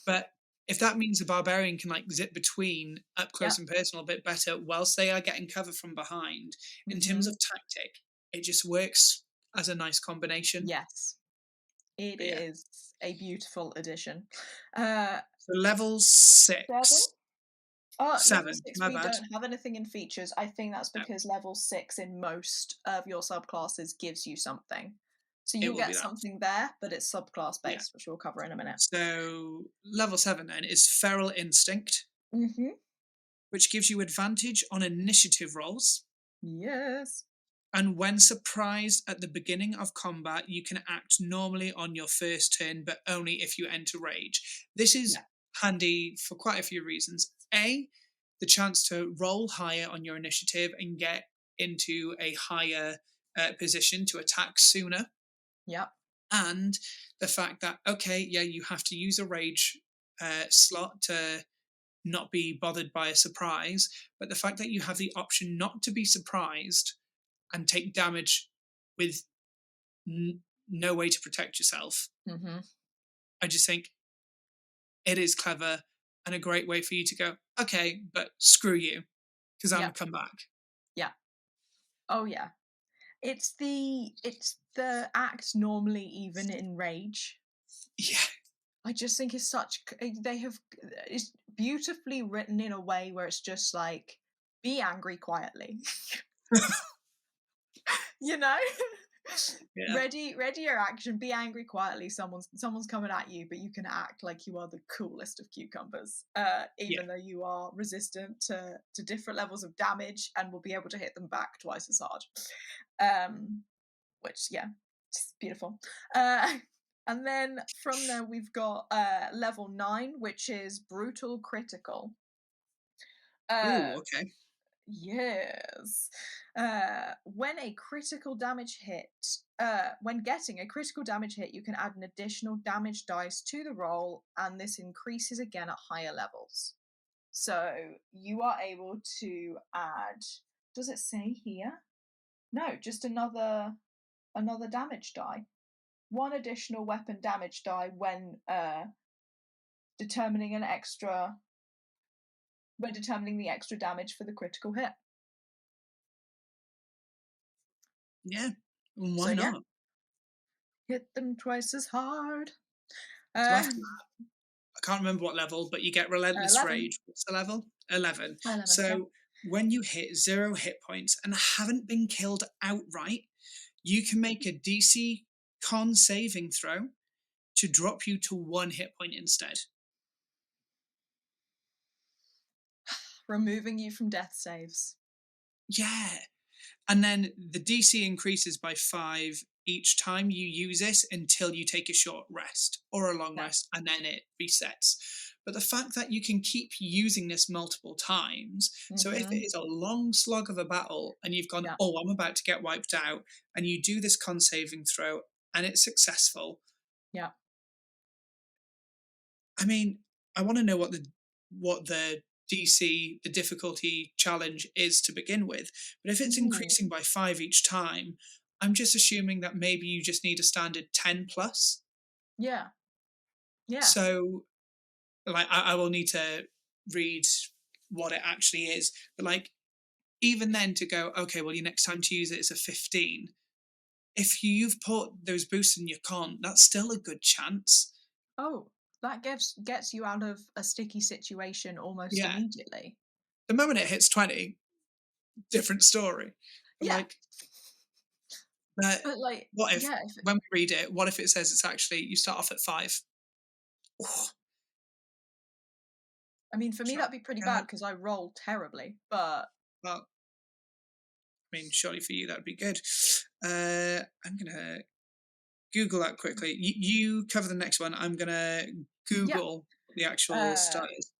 But if that means a barbarian can like zip between up close and personal a bit better whilst they are getting cover from behind, in terms of tactic, it just works as a nice combination. Yes, it is a beautiful addition. So level 6. 7. Level 6, my we bad. don't have anything in features. I think that's because level 6 in most of your subclasses gives you something. So you get something there, but it's subclass based, which we'll cover in a minute. So level 7 then is Feral Instinct, which gives you advantage on initiative rolls. Yes. And when surprised at the beginning of combat, you can act normally on your first turn, but only if you enter rage. This is handy for quite a few reasons. A, the chance to roll higher on your initiative and get into a higher position to attack sooner. And the fact that, you have to use a rage slot to not be bothered by a surprise, but the fact that you have the option not to be surprised and take damage with no way to protect yourself. I just think it is clever and a great way for you to go, okay, but screw you, because I'm going to come back. Oh, yeah. It's the act normally even in rage. I just think it's it's beautifully written in a way where it's just like, be angry quietly. You know? Ready your action, be angry quietly. Someone's coming at you, but you can act like you are the coolest of cucumbers, even though you are resistant to different levels of damage and will be able to hit them back twice as hard. Which just beautiful. And then from there we've got level 9, which is Brutal Critical. Ooh, okay. Yes. When a critical damage hit, when getting a critical damage hit, you can add an additional damage dice to the roll, and this increases again at higher levels. So you are able to add, does it say here? No, just another damage die. One additional weapon damage die when determining the extra damage for the critical hit. Yeah, why So, yeah. not? Hit them twice as hard. So after that, I can't remember what level, but you get Relentless 11. Rage. What's the level? 11. 11, So yeah. when you hit 0 hit points and haven't been killed outright, you can make a DC con saving throw to drop you to 1 hit point instead. Removing you from death saves. Yeah. And then the DC increases by 5 each time you use it until you take a short rest or a long rest, and then it resets. But the fact that you can keep using this multiple times, so if it is a long slog of a battle and you've gone, oh, I'm about to get wiped out, and you do this con saving throw and it's successful. Yeah. I mean, I want to know what the DC, the difficulty challenge is to begin with. But if it's increasing by 5 each time, I'm just assuming that maybe you just need a standard 10 plus. Yeah. Yeah. So, like, I will need to read what it actually is. But, like, even then to go, okay, well, your next time to use it is a 15. If you've put those boosts in your con, that's still a good chance. Oh, that gets you out of a sticky situation almost immediately. The moment it hits 20, different story. But but like, what if when we read it, what if it says it's actually you start off at 5? Oh. I mean, for me that'd be pretty bad because I roll terribly. But well, I mean, surely for you that would be good. I'm gonna Google that quickly. You cover the next one. I'm gonna Google the actual status.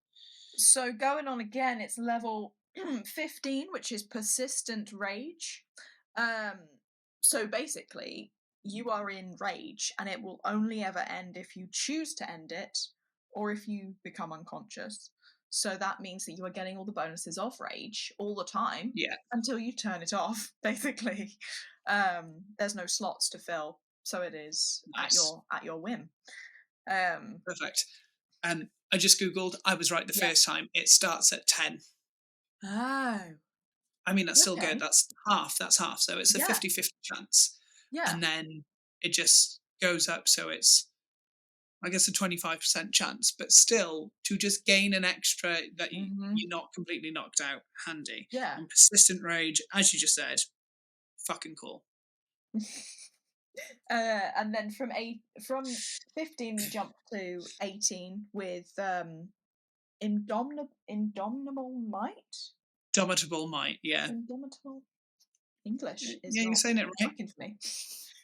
So going on again, it's level 15, which is persistent rage. So basically, you are in rage, and it will only ever end if you choose to end it, or if you become unconscious. So that means that you are getting all the bonuses of rage all the time, until you turn it off. Basically, there's no slots to fill, so it is at your whim. Perfect. I just Googled. I was right the first time. It starts at 10. Oh. I mean, that's still good. That's half. So it's a 50-50 chance. Yeah. And then it just goes up. So it's, I guess, a 25% chance. But still, to just gain an extra that you're not completely knocked out, handy. Yeah. And persistent rage, as you just said, fucking cool. And then from 15 we jump to 18 with indomitable might. Domitable might, yeah. Indomitable English is you're saying it right. working for me.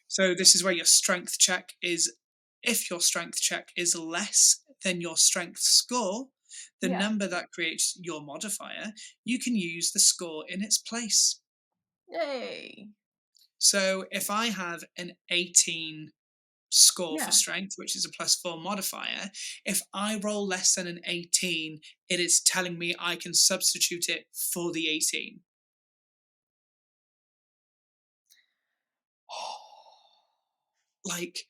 So this is where your strength check is. If your strength check is less than your strength score, the number that creates your modifier, you can use the score in its place. Yay! So if I have an 18 score for strength, which is a +4 modifier, if I roll less than an 18, it is telling me I can substitute it for the 18. Like,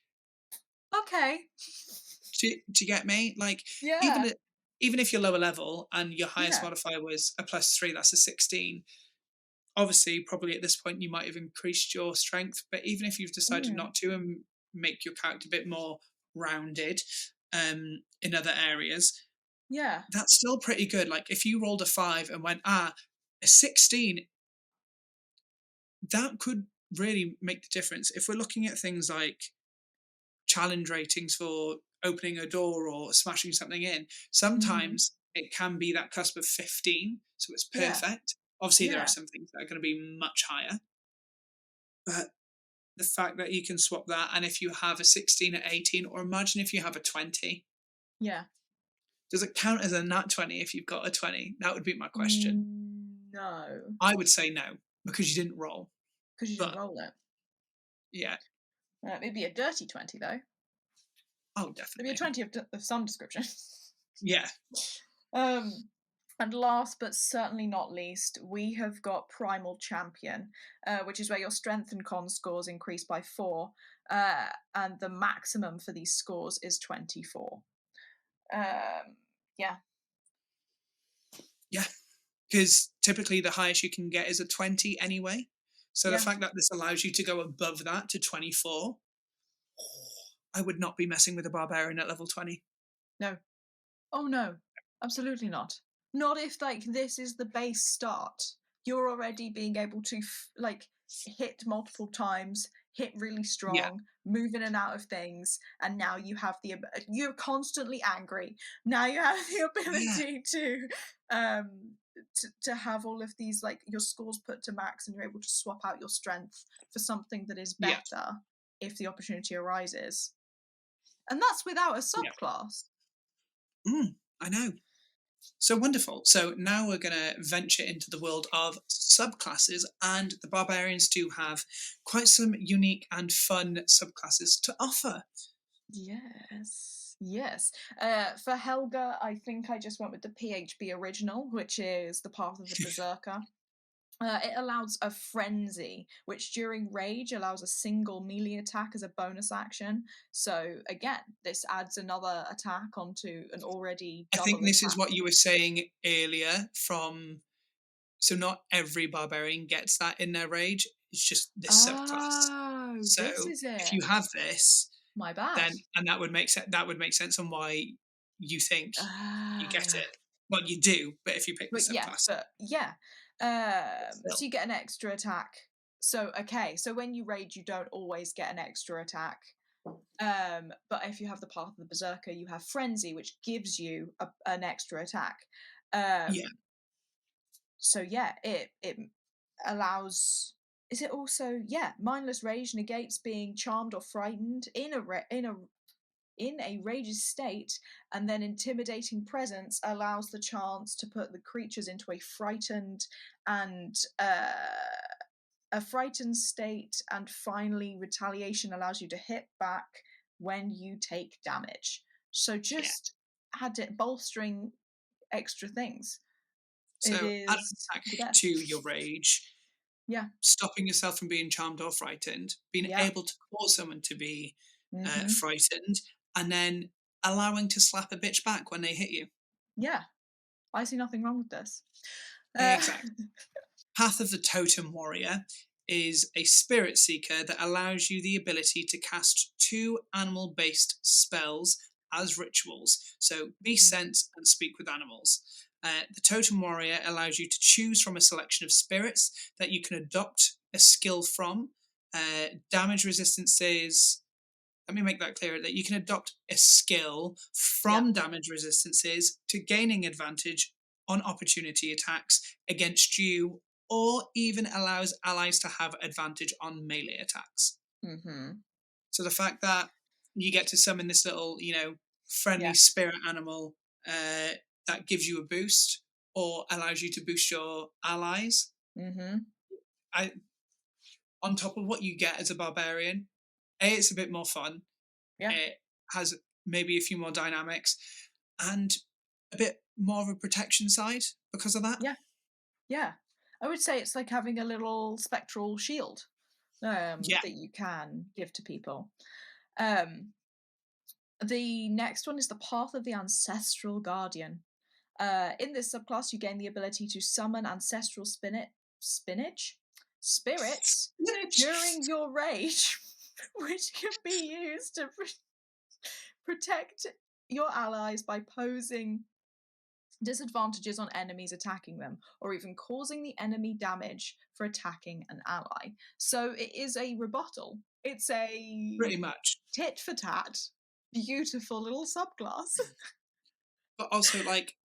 okay. Do you get me? Like, even if you're lower level and your highest modifier was a +3, that's a 16. Obviously, probably at this point you might have increased your strength, but even if you've decided not to and make your character a bit more rounded in other areas, that's still pretty good. Like, if you rolled a 5 and went, a 16, that could really make the difference. If we're looking at things like challenge ratings for opening a door or smashing something in, sometimes it can be that cusp of 15, so it's perfect. Obviously there are some things that are going to be much higher, but the fact that you can swap that, and if you have a 16 at 18, or imagine if you have a 20, does it count as a nat 20 if you've got a 20? That would be my question. No, I would say no, because you didn't roll. Because you didn't roll it. Yeah. It'd be a dirty 20 though. Oh, definitely. It'd be a 20 of some description. Yeah. And last but certainly not least, we have got Primal Champion, which is where your strength and con scores increase by 4, and the maximum for these scores is 24. Yeah. Yeah, because typically the highest you can get is a 20 anyway. So the fact that this allows you to go above that to 24, I would not be messing with a barbarian at level 20. No. Oh no, absolutely not. Not if like this is the base start. You're already being able to hit multiple times, hit really strong, move in and out of things, and now you have you're constantly angry. Now you have the ability to have all of these, like, your scores put to max, and you're able to swap out your strength for something that is better if the opportunity arises. And that's without a subclass. I know. So wonderful. So now we're going to venture into the world of subclasses, and the barbarians do have quite some unique and fun subclasses to offer. Yes. For Helga, I think I just went with the PHB original, which is the Path of the Berserker. It allows a frenzy, which during rage allows a single melee attack as a bonus action. So again, this adds another attack onto an already double I think this attack. is what you were saying earlier so not every barbarian gets that in their rage. It's just this subclass. So this is it. if you have this, my bad. Then and that would make sense on why you think you get it. Well, you do, but if you pick the subclass. So you get an extra attack. So when you rage, you don't always get an extra attack. But if you have the Path of the Berserker, you have Frenzy, which gives you an extra attack. So it allows. Is it also mindless rage negates being charmed or frightened in a rage's state, and then intimidating presence allows the chance to put the creatures into a frightened state, and finally retaliation allows you to hit back when you take damage. So just add it, bolstering extra things. So add an attack to your rage. Stopping yourself from being charmed or frightened, being able to cause someone to be frightened, and then allowing to slap a bitch back when they hit you. I see nothing wrong with this. Exactly. Path of the Totem Warrior is a spirit seeker that allows you the ability to cast 2 animal-based spells as rituals. So be sense and speak with animals. The Totem Warrior allows you to choose from a selection of spirits that you can adopt a skill from. Damage resistances. Let me make that clear, that you can adopt a skill from damage resistances to gaining advantage on opportunity attacks against you, or even allows allies to have advantage on melee attacks. So the fact that you get to summon this little, friendly spirit animal that gives you a boost or allows you to boost your allies, on top of what you get as a barbarian, it's a bit more fun. It has maybe a few more dynamics and a bit more of a protection side because of that. I would say it's like having a little spectral shield that you can give to people. The next one is the Path of the Ancestral Guardian. In this subclass, you gain the ability to summon ancestral spirits during your rage, which can be used to protect your allies by posing disadvantages on enemies attacking them, or even causing the enemy damage for attacking an ally. So it is a rebuttal. It's a pretty much tit for tat, beautiful little subclass. But also,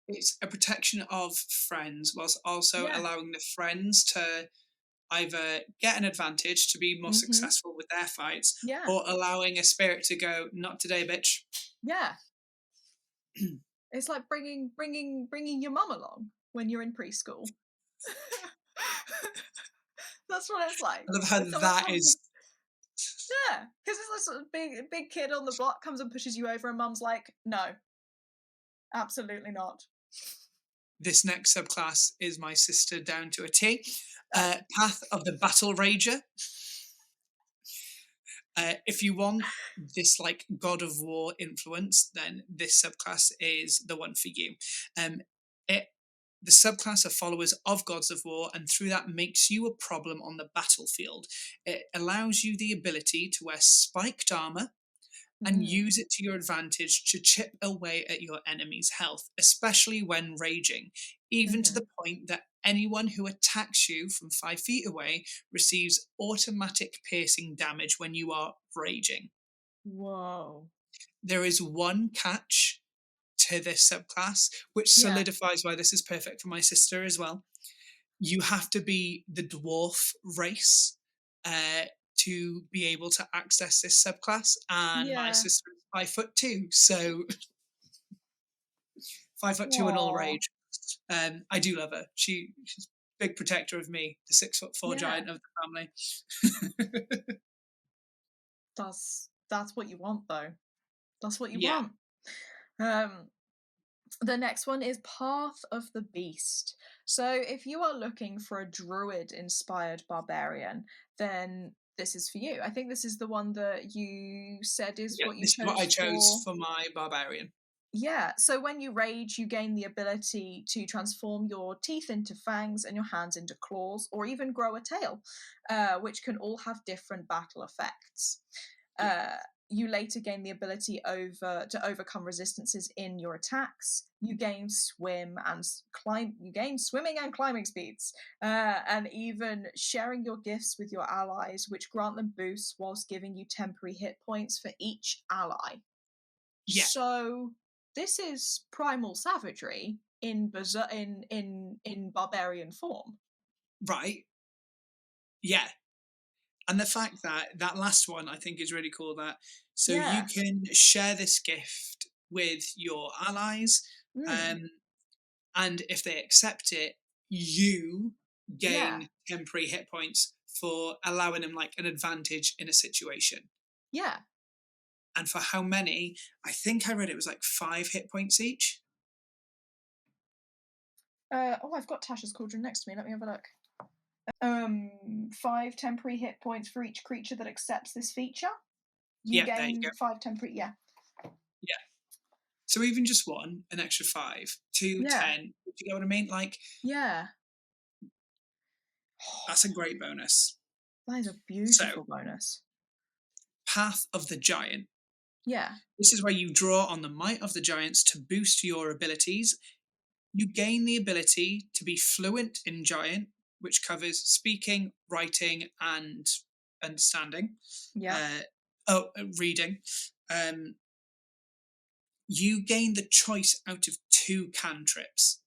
it's a protection of friends, whilst also allowing the friends to either get an advantage to be more successful with their fights, or allowing a spirit to go, not today, bitch. It's like bringing your mum along when you're in preschool. That's what it's like. I love how that is. Because it's this sort of big kid on the block comes and pushes you over, and mum's like, no, absolutely not. this next subclass is my sister down to a T. Path of the Battle Rager. If you want this like God of War influence, then this subclass is the one for you. The subclass are followers of gods of war, and through that makes you a problem on the battlefield. It allows you the ability to wear spiked armor and use it to your advantage to chip away at your enemy's health, especially when raging, even to the point that anyone who attacks you from 5 feet away receives automatic piercing damage when you are raging. Whoa. There is one catch to this subclass, which solidifies why this is perfect for my sister as well. You have to be the dwarf race to be able to access this subclass, and my sister is 5'2", so 5'2" and all rage. I do love her. She's a big protector of me, the 6'4" giant of the family. That's what you want, though. That's what you want. The next one is Path of the Beast. So if you are looking for a druid-inspired barbarian, then this is for you. I think this is the one that you said is what you chose. This is what I chose for my barbarian. Yeah, so when you rage, you gain the ability to transform your teeth into fangs and your hands into claws, or even grow a tail, which can all have different battle effects. You later gain the ability to overcome resistances in your attacks. You gain swimming and climbing speeds, and even sharing your gifts with your allies, which grant them boosts whilst giving you temporary hit points for each ally. Yeah. So this is primal savagery in barbarian form. Right. Yeah. And the fact that last one I think is really cool, you can share this gift with your allies, and if they accept it, you gain temporary hit points for allowing them like an advantage in a situation. Yeah. And for how many? I think I read it was like 5 hit points each. I've got Tasha's Cauldron next to me. Let me have a look. 5 temporary hit points for each creature that accepts this feature. You gain 5 temporary. Yeah. So even just one, an extra 5, 2, 10. Do you get what I mean? Like, that's a great bonus. That is a beautiful bonus. Path of the Giant. Yeah. This is where you draw on the might of the giants to boost your abilities. You gain the ability to be fluent in Giant, which covers speaking, writing, and understanding. Yeah. Reading. You gain the choice out of 2 cantrips.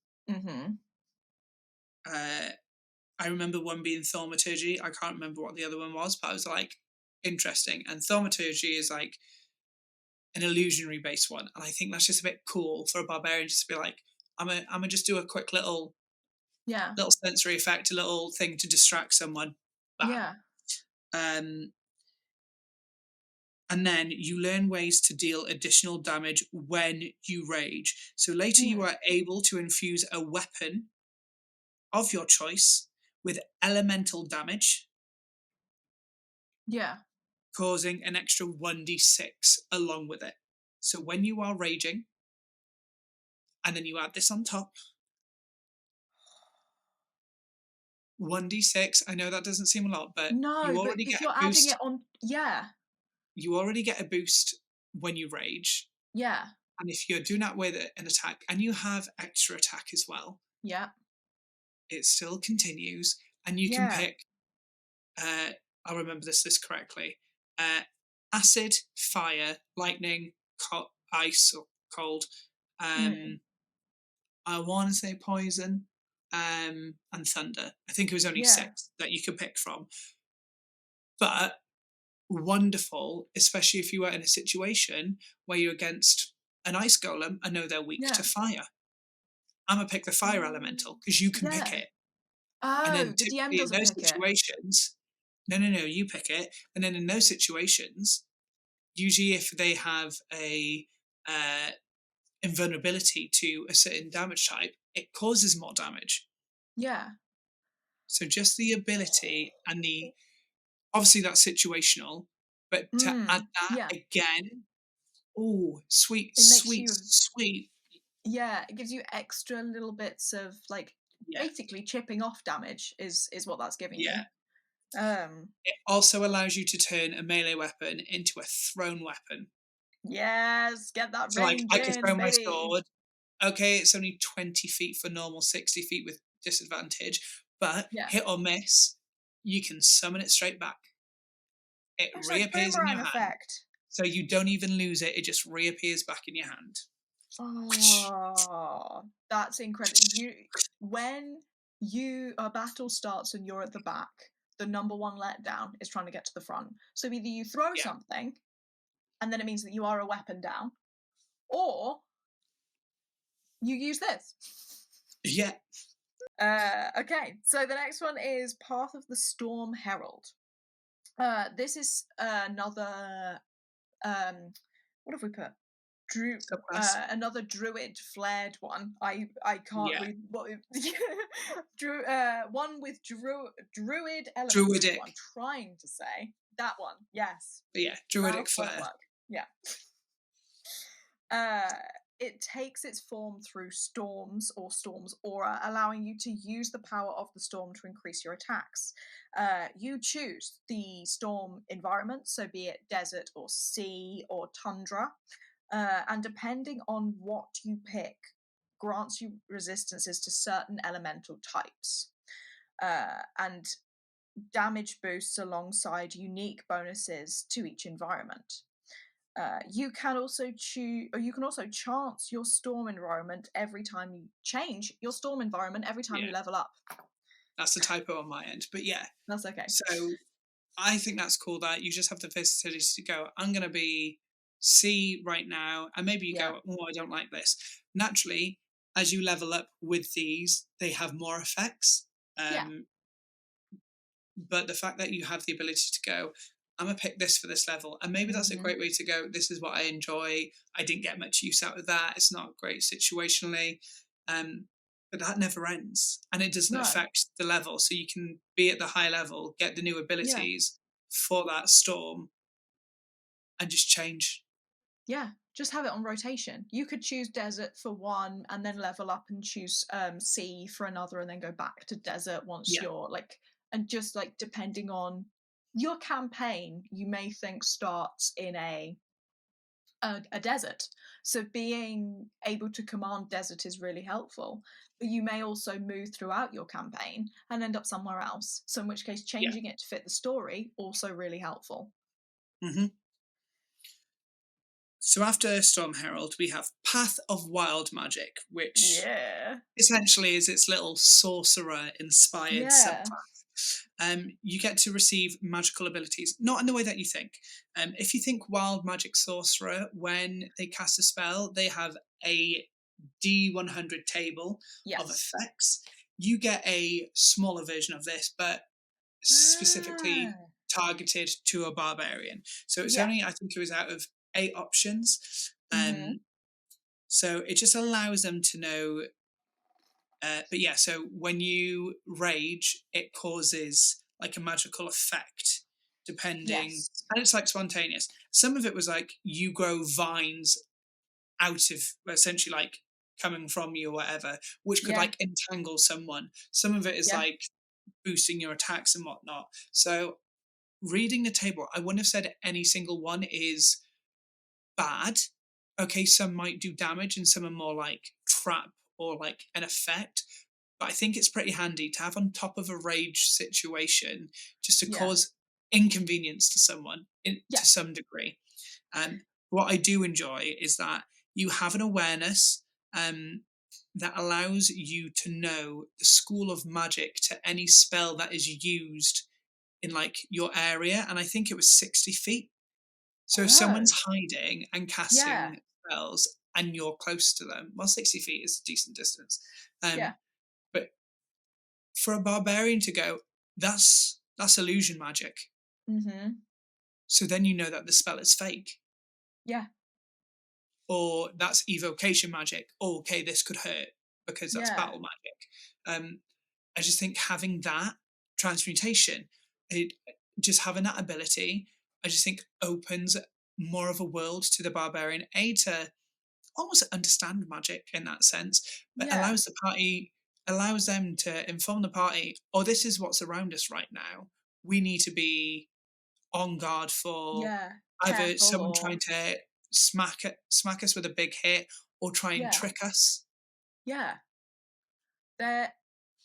I remember one being thaumaturgy. I can't remember what the other one was, but I was like, interesting. And thaumaturgy is like an illusionary based one, and I think that's just a bit cool for a barbarian just to be like, I'm gonna just do a quick little sensory effect, a little thing to distract someone. Bam. And then you learn ways to deal additional damage when you rage. So later you are able to infuse a weapon of your choice with elemental damage. Yeah. Causing an extra 1d6 along with it. So when you are raging, and then you add this on top, 1d6, I know that doesn't seem a lot, but no, you already but if get you're a boost. Adding it on, you already get a boost when you rage. Yeah. And if you're doing that with an attack, and you have extra attack as well, it still continues, and you can pick, I'll remember this list correctly, acid, fire, lightning, ice or cold, I want to say poison, and thunder. I think it was only 6 that you could pick from. But wonderful, especially if you were in a situation where you're against an ice golem. I know they're weak to fire. I'm going to pick the fire elemental because you can pick it. Oh, and then the DM in doesn't those pick situations, No, you pick it. And then in those situations, usually if they have a invulnerability to a certain damage type, it causes more damage. Yeah. So just the ability and obviously that's situational, but to add that Yeah. again, oh, sweet, It makes sweet, you, sweet. yeah, it gives you extra little bits of like Yeah, basically chipping off damage is what that's giving yeah. you. It also allows you to turn a melee weapon into a thrown weapon. Yes, get that So like range I could in, throw my baby. sword. Okay, it's only 20 feet for normal, 60 feet with disadvantage, but Yeah. hit or miss, you can summon it straight back. It It's like reappears in your boomerang hand. effect. So you don't even lose it, it just reappears back in your hand. Oh, that's incredible. When a battle starts and you're at the back, the number one letdown is trying to get to the front. So either you throw Yeah. something, and then it means that you are a weapon down, or you use this. Yeah. Okay, so the next one is Path of the Storm Herald. This is another what have we put? Another druid flared one. I can't read what one with druid elements. Druidic. I'm trying to say that one. Yes. But yeah, druidic Mouth won't flare. work. Yeah. It takes its form through storms or storm's aura, allowing you to use the power of the storm to increase your attacks. You choose the storm environment, so be it desert or sea or tundra, and depending on what you pick, grants you resistances to certain elemental types. And damage boosts alongside unique bonuses to each environment. You can also chance your storm environment every time you change your storm environment every time you level up. That's a typo on my end, but yeah. That's okay. So I think that's cool that you just have the versatility to go, I'm going to be C right now, and maybe you go, oh, I don't like this. Naturally, as you level up with these, they have more effects. But the fact that you have the ability to go, I'm going to pick this for this level. And maybe that's a great way to go. This is what I enjoy. I didn't get much use out of that. It's not great situationally. But that never ends. And it doesn't affect the level. So you can be at the high level, get the new abilities for that storm, and just change. Yeah, just have it on rotation. You could choose desert for one and then level up and choose sea for another and then go back to desert once you're like, and just like depending on your campaign, you may think starts in a desert. So being able to command desert is really helpful. But you may also move throughout your campaign and end up somewhere else. So in which case changing it to fit the story, also really helpful. Mm-hmm. So after Storm Herald, we have Path of Wild Magic, which essentially is its little sorcerer-inspired subclass. You get to receive magical abilities, not in the way that you think. If you think Wild Magic Sorcerer, when they cast a spell, they have a D100 table of effects. You get a smaller version of this, but specifically targeted to a barbarian. So it's only, I think it was out of 8 options. So it just allows them to know. But yeah, so when you rage, it causes like a magical effect, depending, and it's like spontaneous. Some of it was like you grow vines out of essentially like coming from you or whatever, which could like entangle someone. Some of it is like boosting your attacks and whatnot. So reading the table, I wouldn't have said any single one is bad. Okay, some might do damage and some are more like trap or like an effect. But I think it's pretty handy to have on top of a rage situation just to cause inconvenience to someone to some degree. What I do enjoy is that you have an awareness that allows you to know the school of magic to any spell that is used in like your area. And I think it was 60 feet. So if someone's hiding and casting spells and you're close to them, well, 60 feet is a decent distance. But for a barbarian to go, that's illusion magic. So then you know that the spell is fake. Or that's evocation magic. Oh, okay, this could hurt. because that's battle magic. I just think having that transmutation, just having that ability, I just think opens more of a world to the barbarian, to almost understand magic in that sense, but allows them to inform the party, oh, this is what's around us right now. We need to be on guard for either someone trying to smack us with a big hit or try and trick us. Yeah. There,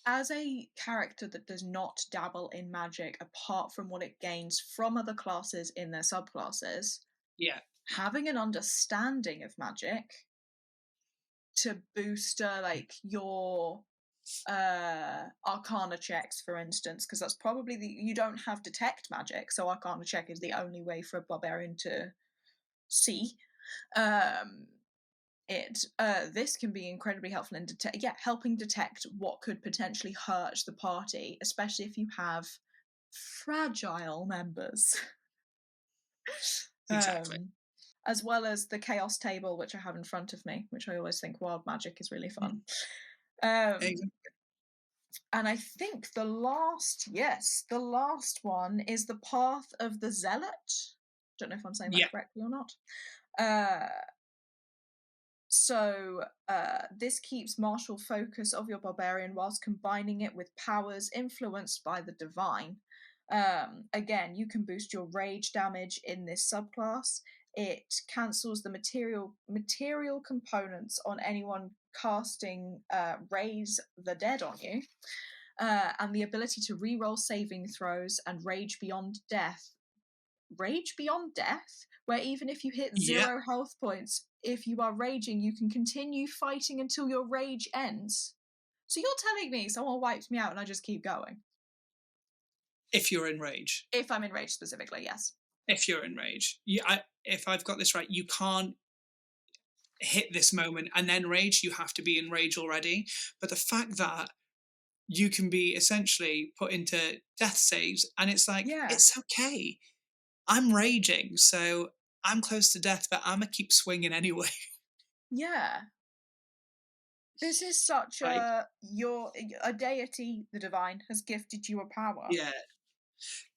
as a character that does not dabble in magic apart from what it gains from other classes in their subclasses, having an understanding of magic to boost like your arcana checks, for instance, because that's probably you don't have detect magic, so arcana check is the only way for a barbarian to see. This can be incredibly helpful in helping detect what could potentially hurt the party, especially if you have fragile members. Exactly. As well as the chaos table, which I have in front of me, which I always think wild magic is really fun. Exactly. And I think the last one is the Path of the Zealot. Don't know if I'm saying that correctly or not. So this keeps martial focus of your barbarian whilst combining it with powers influenced by the divine. Again, you can boost your rage damage in this subclass. It cancels the material components on anyone casting Raise the Dead on you. And the ability to reroll saving throws and Rage Beyond Death. Rage Beyond Death? Where even if you hit 0 health points, if you are raging, you can continue fighting until your rage ends. So you're telling me someone wipes me out and I just keep going? If you're in rage. If I'm in rage specifically, yes. If you're in rage. If I've got this right, you can't hit this moment and then rage. You have to be in rage already. But the fact that you can be essentially put into death saves and it's like, it's okay. I'm raging, so I'm close to death, but I'm going to keep swinging anyway. Yeah. This is such a deity, the divine, has gifted you a power. Yeah.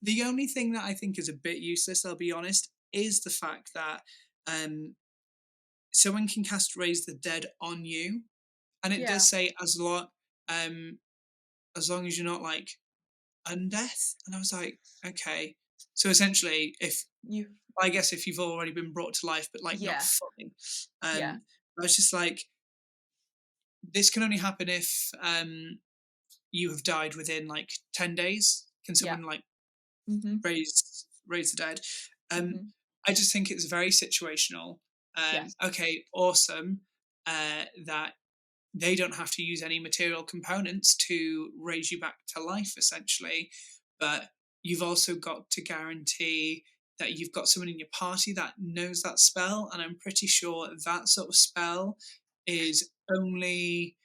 The only thing that I think is a bit useless, I'll be honest, is the fact that someone can cast Raise the Dead on you, and it does say as long as you're not like undeath, and I was like, okay. So essentially, if you've already been brought to life, but like not fully, I was just like, this can only happen if you have died within like 10 days. Can someone like raise the dead? I just think it's very situational. Okay, awesome that they don't have to use any material components to raise you back to life, essentially. But you've also got to guarantee that you've got someone in your party that knows that spell. And I'm pretty sure that sort of spell is only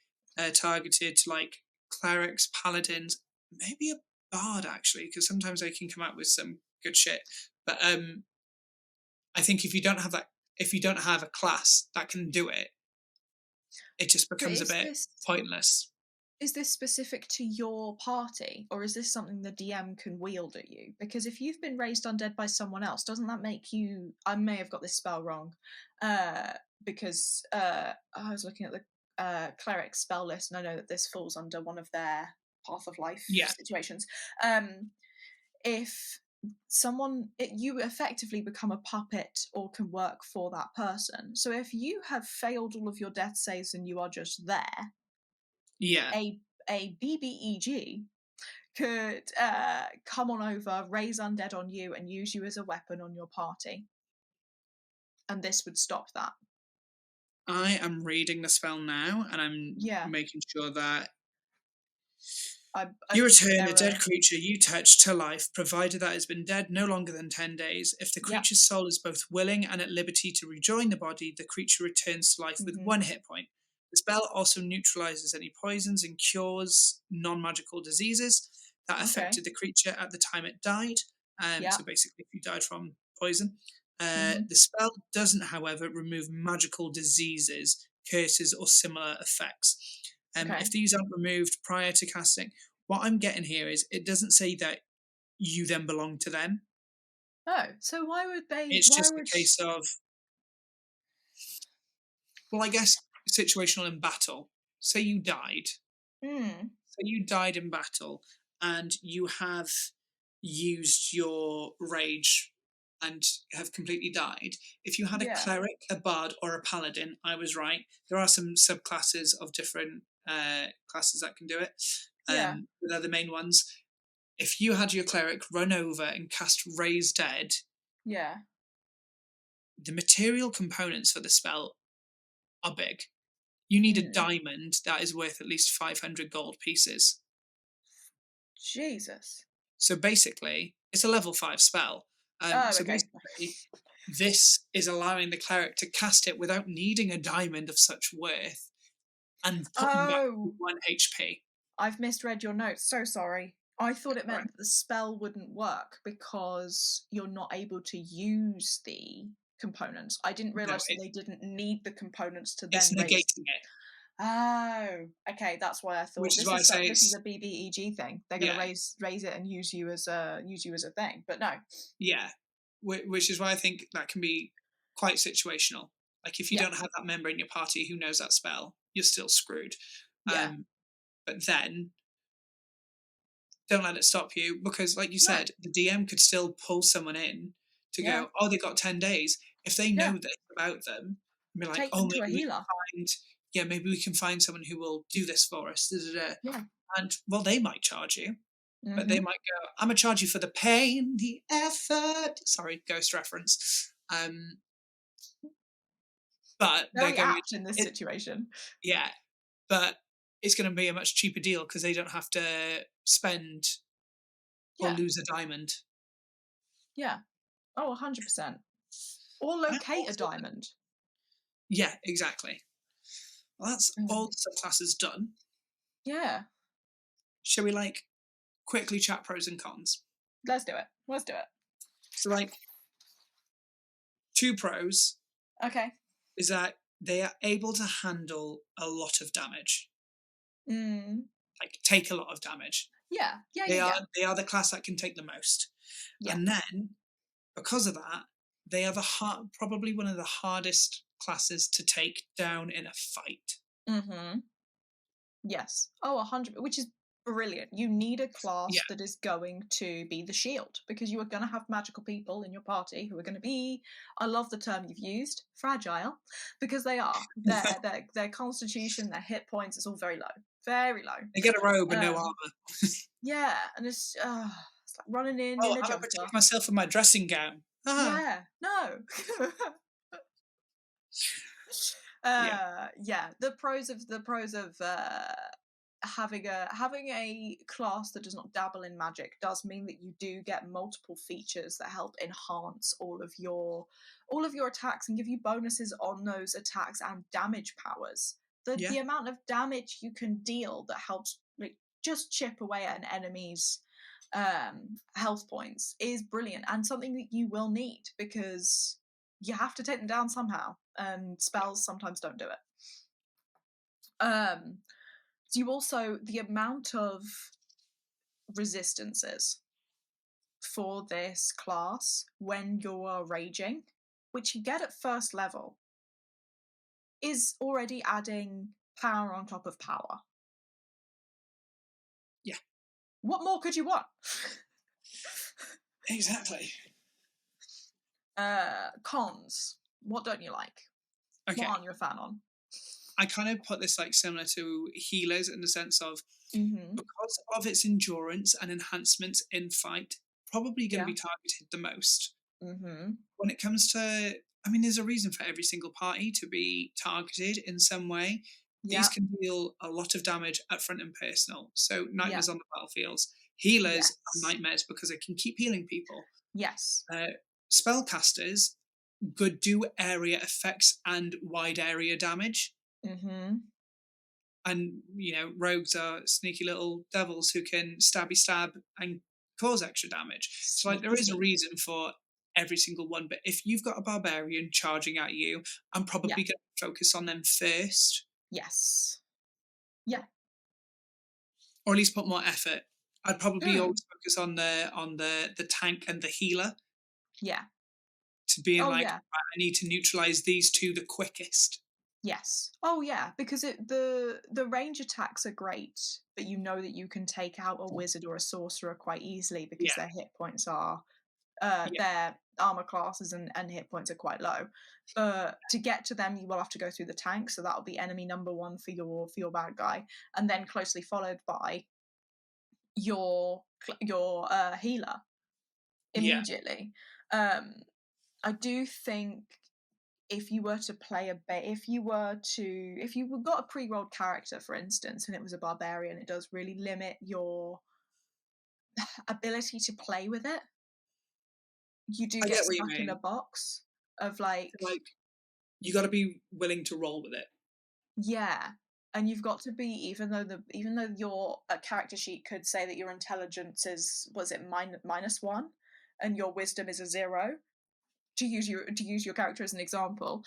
targeted to like clerics, paladins, maybe a bard actually, because sometimes they can come out with some good shit. But I think if you don't have a class that can do it, it just becomes a bit pointless. Is this specific to your party, or is this something the DM can wield at you? Because if you've been raised undead by someone else, doesn't that make you... I may have got this spell wrong, because I was looking at the cleric spell list, and I know that this falls under one of their Path of Life situations. If you effectively become a puppet or can work for that person. So if you have failed all of your death saves and you are just there, a BBEG could come on over, raise undead on you, and use you as a weapon on your party. And this would stop that. I am reading the spell now, and I'm making sure that you return a dead creature you touch to life, provided that it has been dead no longer than 10 days. If the creature's soul is both willing and at liberty to rejoin the body, the creature returns to life with 1 hit point. The spell also neutralizes any poisons and cures non-magical diseases that affected the creature at the time it died. So basically, if you died from poison. The spell doesn't, however, remove magical diseases, curses, or similar effects. If these aren't removed prior to casting, what I'm getting here is it doesn't say that you then belong to them. Oh, so why would they? It's just a case of, well, I guess situational in battle. Say you died. So you died in battle and you have used your rage and have completely died. If you had a cleric, a bard, or a paladin, I was right. There are some subclasses of different classes that can do it. They're the main ones. If you had your cleric run over and cast Raise Dead, the material components for the spell are big. You need a diamond that is worth at least 500 gold pieces. Jesus. So basically, it's a level 5 spell. Basically, this is allowing the cleric to cast it without needing a diamond of such worth and put them back to 1 HP. I've misread your notes. So sorry. I thought it meant that the spell wouldn't work because you're not able to use the components. I didn't realise that they didn't need the components to then It's negating it. Oh, okay. That's why I thought this is a BBEG thing. They're going to raise it and use you as a thing. But no. Yeah, which is why I think that can be quite situational. Like if you don't have that member in your party who knows that spell, you're still screwed. Yeah. But then don't let it stop you because, like you said, the DM could still pull someone in to go, oh, they got 10 days. If they know this about them, and be like, take oh, them to a healer. Maybe we can find someone who will do this for us. And, well, they might charge you, but they might go, I'm going to charge you for the pain, the effort. Sorry, ghost reference. But very apt in this situation. Yeah, but it's going to be a much cheaper deal because they don't have to spend or lose a diamond. Yeah. Oh, 100%. Or locate a diamond. Yeah, exactly. Well, that's all the subclasses done. Yeah. Shall we, quickly chat pros and cons? Let's do it. So, 2 pros. Okay. Is that they are able to handle a lot of damage. Take a lot of damage. Yeah. They are the class that can take the most. Yeah. And then, because of that, they are probably one of the hardest classes to take down in a fight. Yes. Oh, 100, which is brilliant. You need a class that is going to be the shield because you are going to have magical people in your party who are going to be, I love the term you've used, fragile, because they are. Their constitution, their hit points, it's all very low. Very low. They get a robe and no armor. Yeah, and it's like running in a jumper. I'll protect myself in my dressing gown. Yeah, no. The pros of having a class that does not dabble in magic does mean that you do get multiple features that help enhance all of your attacks and give you bonuses on those attacks and damage powers. The amount of damage you can deal that helps just chip away at an enemy's health points is brilliant and something that you will need because you have to take them down somehow, and spells sometimes don't do it. You also, the amount of resistances for this class when you're raging, which you get at first level, is already adding power on top of power. Yeah. What more could you want? Exactly. Cons. What don't you like? Okay. What aren't you a fan on? I kind of put this similar to healers in the sense of because of its endurance and enhancements in fight, probably going to be targeted the most. When it comes to, there's a reason for every single party to be targeted in some way. These can deal a lot of damage up front and personal. So nightmares on the battlefields. Healers are nightmares because they can keep healing people. Yes. Spellcasters could do area effects and wide area damage. And, rogues are sneaky little devils who can stab and cause extra damage. So, there is a reason for every single one. But if you've got a barbarian charging at you, I'm probably going to focus on them first. Yes. Yeah. Or at least put more effort. I'd probably always focus on the tank and the healer. Yeah. To being like, yeah. I need to neutralize these two the quickest. Yes. Oh yeah, because the range attacks are great, but you know that you can take out a wizard or a sorcerer quite easily because their hit points are their armor classes and hit points are quite low. But to get to them, you will have to go through the tank, so that'll be enemy number 1 for your bad guy, and then closely followed by your healer immediately. I do think if you were to play if you got a pre-rolled character, for instance, and it was a barbarian, it does really limit your ability to play with it. You do get stuck in a box of like you got to be willing to roll with it. Yeah, and you've got to be, even though your character sheet could say that your intelligence is, was it -1, and your wisdom is a 0. To use your character as an example,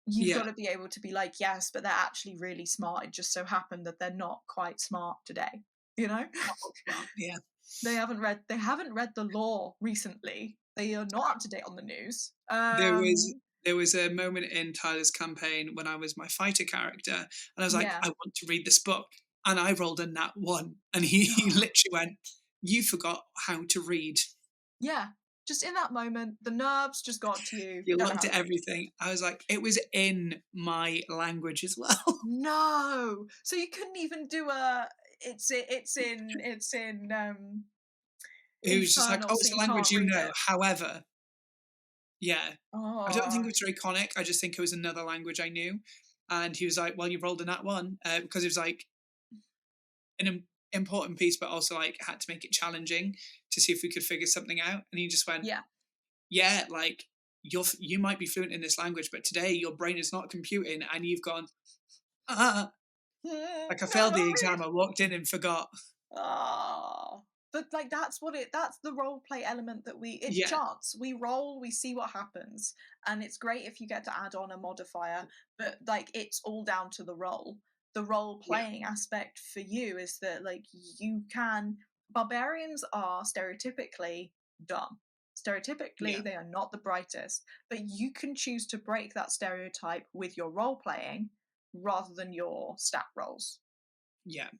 you've got to be able to be like, yes, but they're actually really smart. It just so happened that they're not quite smart today. You know? Yeah. They haven't read the law recently. They are not up to date on the news. There was a moment in Tyler's campaign when I was my fighter character, and I was like, I want to read this book, and I rolled a nat 1, and he literally went, "You forgot how to read." Yeah, just in that moment, the nerves just got to you. You looked at everything. I was like, it was in my language as well. No, so you couldn't even do a. It's in. It was just like, oh, it's a language you know. However, I don't think it was Draconic. I just think it was another language I knew. And he was like, well, you rolled a nat 1, because it was like an important piece, but also like had to make it challenging to see if we could figure something out. And he just went, like you might be fluent in this language, but today your brain is not computing, and you've gone, like I failed the exam. I walked in and forgot. But like that's the role play element that it's chance. We roll, we see what happens, and it's great if you get to add on a modifier, but like it's all down to the role. The role playing aspect for you is that like barbarians are stereotypically dumb. Stereotypically, they are not the brightest, but you can choose to break that stereotype with your role playing rather than your stat rolls. Yeah.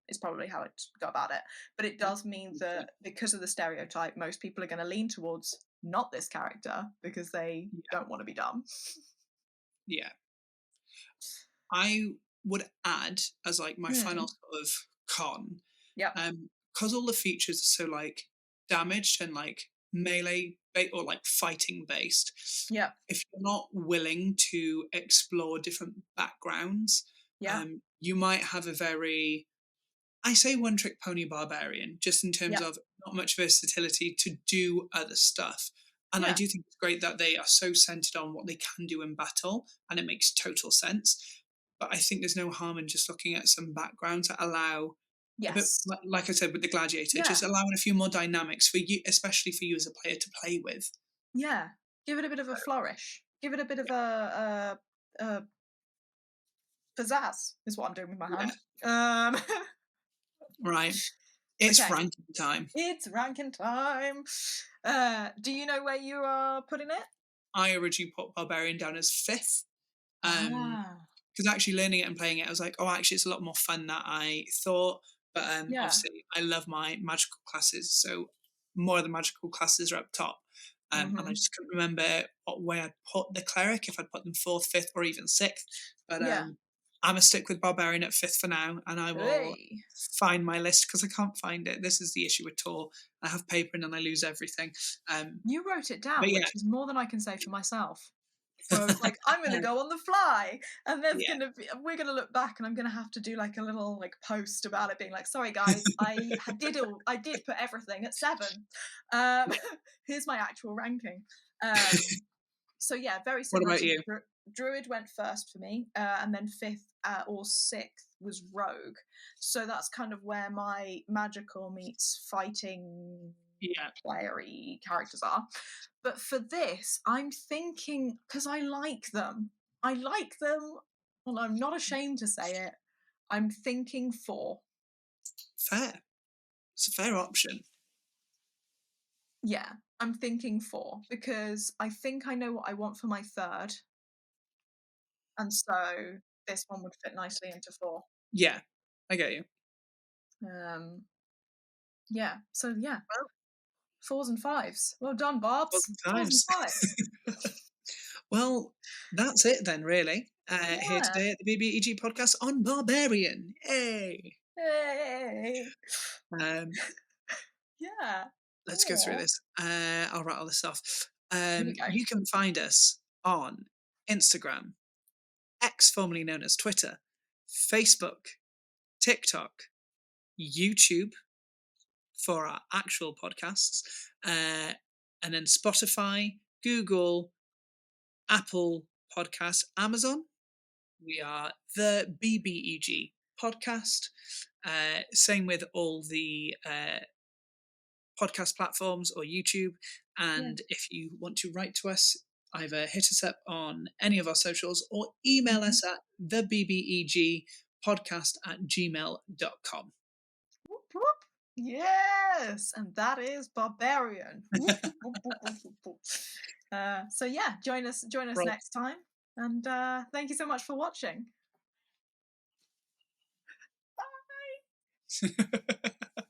Is probably how it got about it. But it does mean that because of the stereotype, most people are going to lean towards not this character because they don't want to be dumb. Yeah. I would add as like my final sort of con. Yeah. Because all the features are so like damaged and like melee or like fighting based. Yeah. If you're not willing to explore different backgrounds, you might have a very, I say one trick pony barbarian, just in terms of not much versatility to do other stuff. And I do think it's great that they are so centered on what they can do in battle, and it makes total sense. But I think there's no harm in just looking at some backgrounds that allow, a bit, like I said with the gladiator, just allowing a few more dynamics for you, especially for you as a player, to play with. Yeah, give it a bit of a flourish. Give it a bit of a pizzazz is what I'm doing with my hand. Right. It's ranking time. It's ranking time. Do you know where you are putting it? I originally put Barbarian down as 5th. Because actually learning it and playing it, I was like, oh, actually, it's a lot more fun than I thought. But obviously, I love my magical classes, so more of the magical classes are up top. And I just couldn't remember what way I'd put the cleric, if I'd put them 4th, 5th, or even 6th. But I'm going to stick with Barbarian at 5th for now, and I will find my list because I can't find it. This is the issue with Tor. I have paper and then I lose everything. You wrote it down, which is more than I can say for myself. So I was like, I'm going to go on the fly, and there's we're going to look back, and I'm going to have to do like a little like post about it, being like, sorry guys, I did put everything at 7. Here's my actual ranking. So yeah, very similar. What about you? Druid went 1st for me, and then 5th or 6th was Rogue. So that's kind of where my magical meets fighting playery characters are. But for this, I'm thinking, because I like them. Well, I'm not ashamed to say it. I'm thinking 4. Fair. It's a fair option. Yeah, I'm thinking 4 because I think I know what I want for my third. And so this one would fit nicely into 4. Yeah, I get you. Yeah, so yeah. Well, 4s and 5s. Well done, Barbs. 4s and 5s. Well, that's it then, really. Here Yeah. today at the BBEG podcast on Barbarian. Yay! Hey. Yeah. Let's go through Aw. this. I'll rattle this off. Here we go. You can find us on Instagram, X formerly known as Twitter, Facebook, TikTok, YouTube for our actual podcasts, and then Spotify, Google, Apple Podcasts, Amazon. We are the BBEG Podcast. Same with all the podcast platforms or YouTube. And if you want to write to us, either hit us up on any of our socials or email us at thebegpodcast@gmail.com. Whoop, whoop. Yes, and that is Barbarian. So yeah, join us next time, and thank you so much for watching. Bye.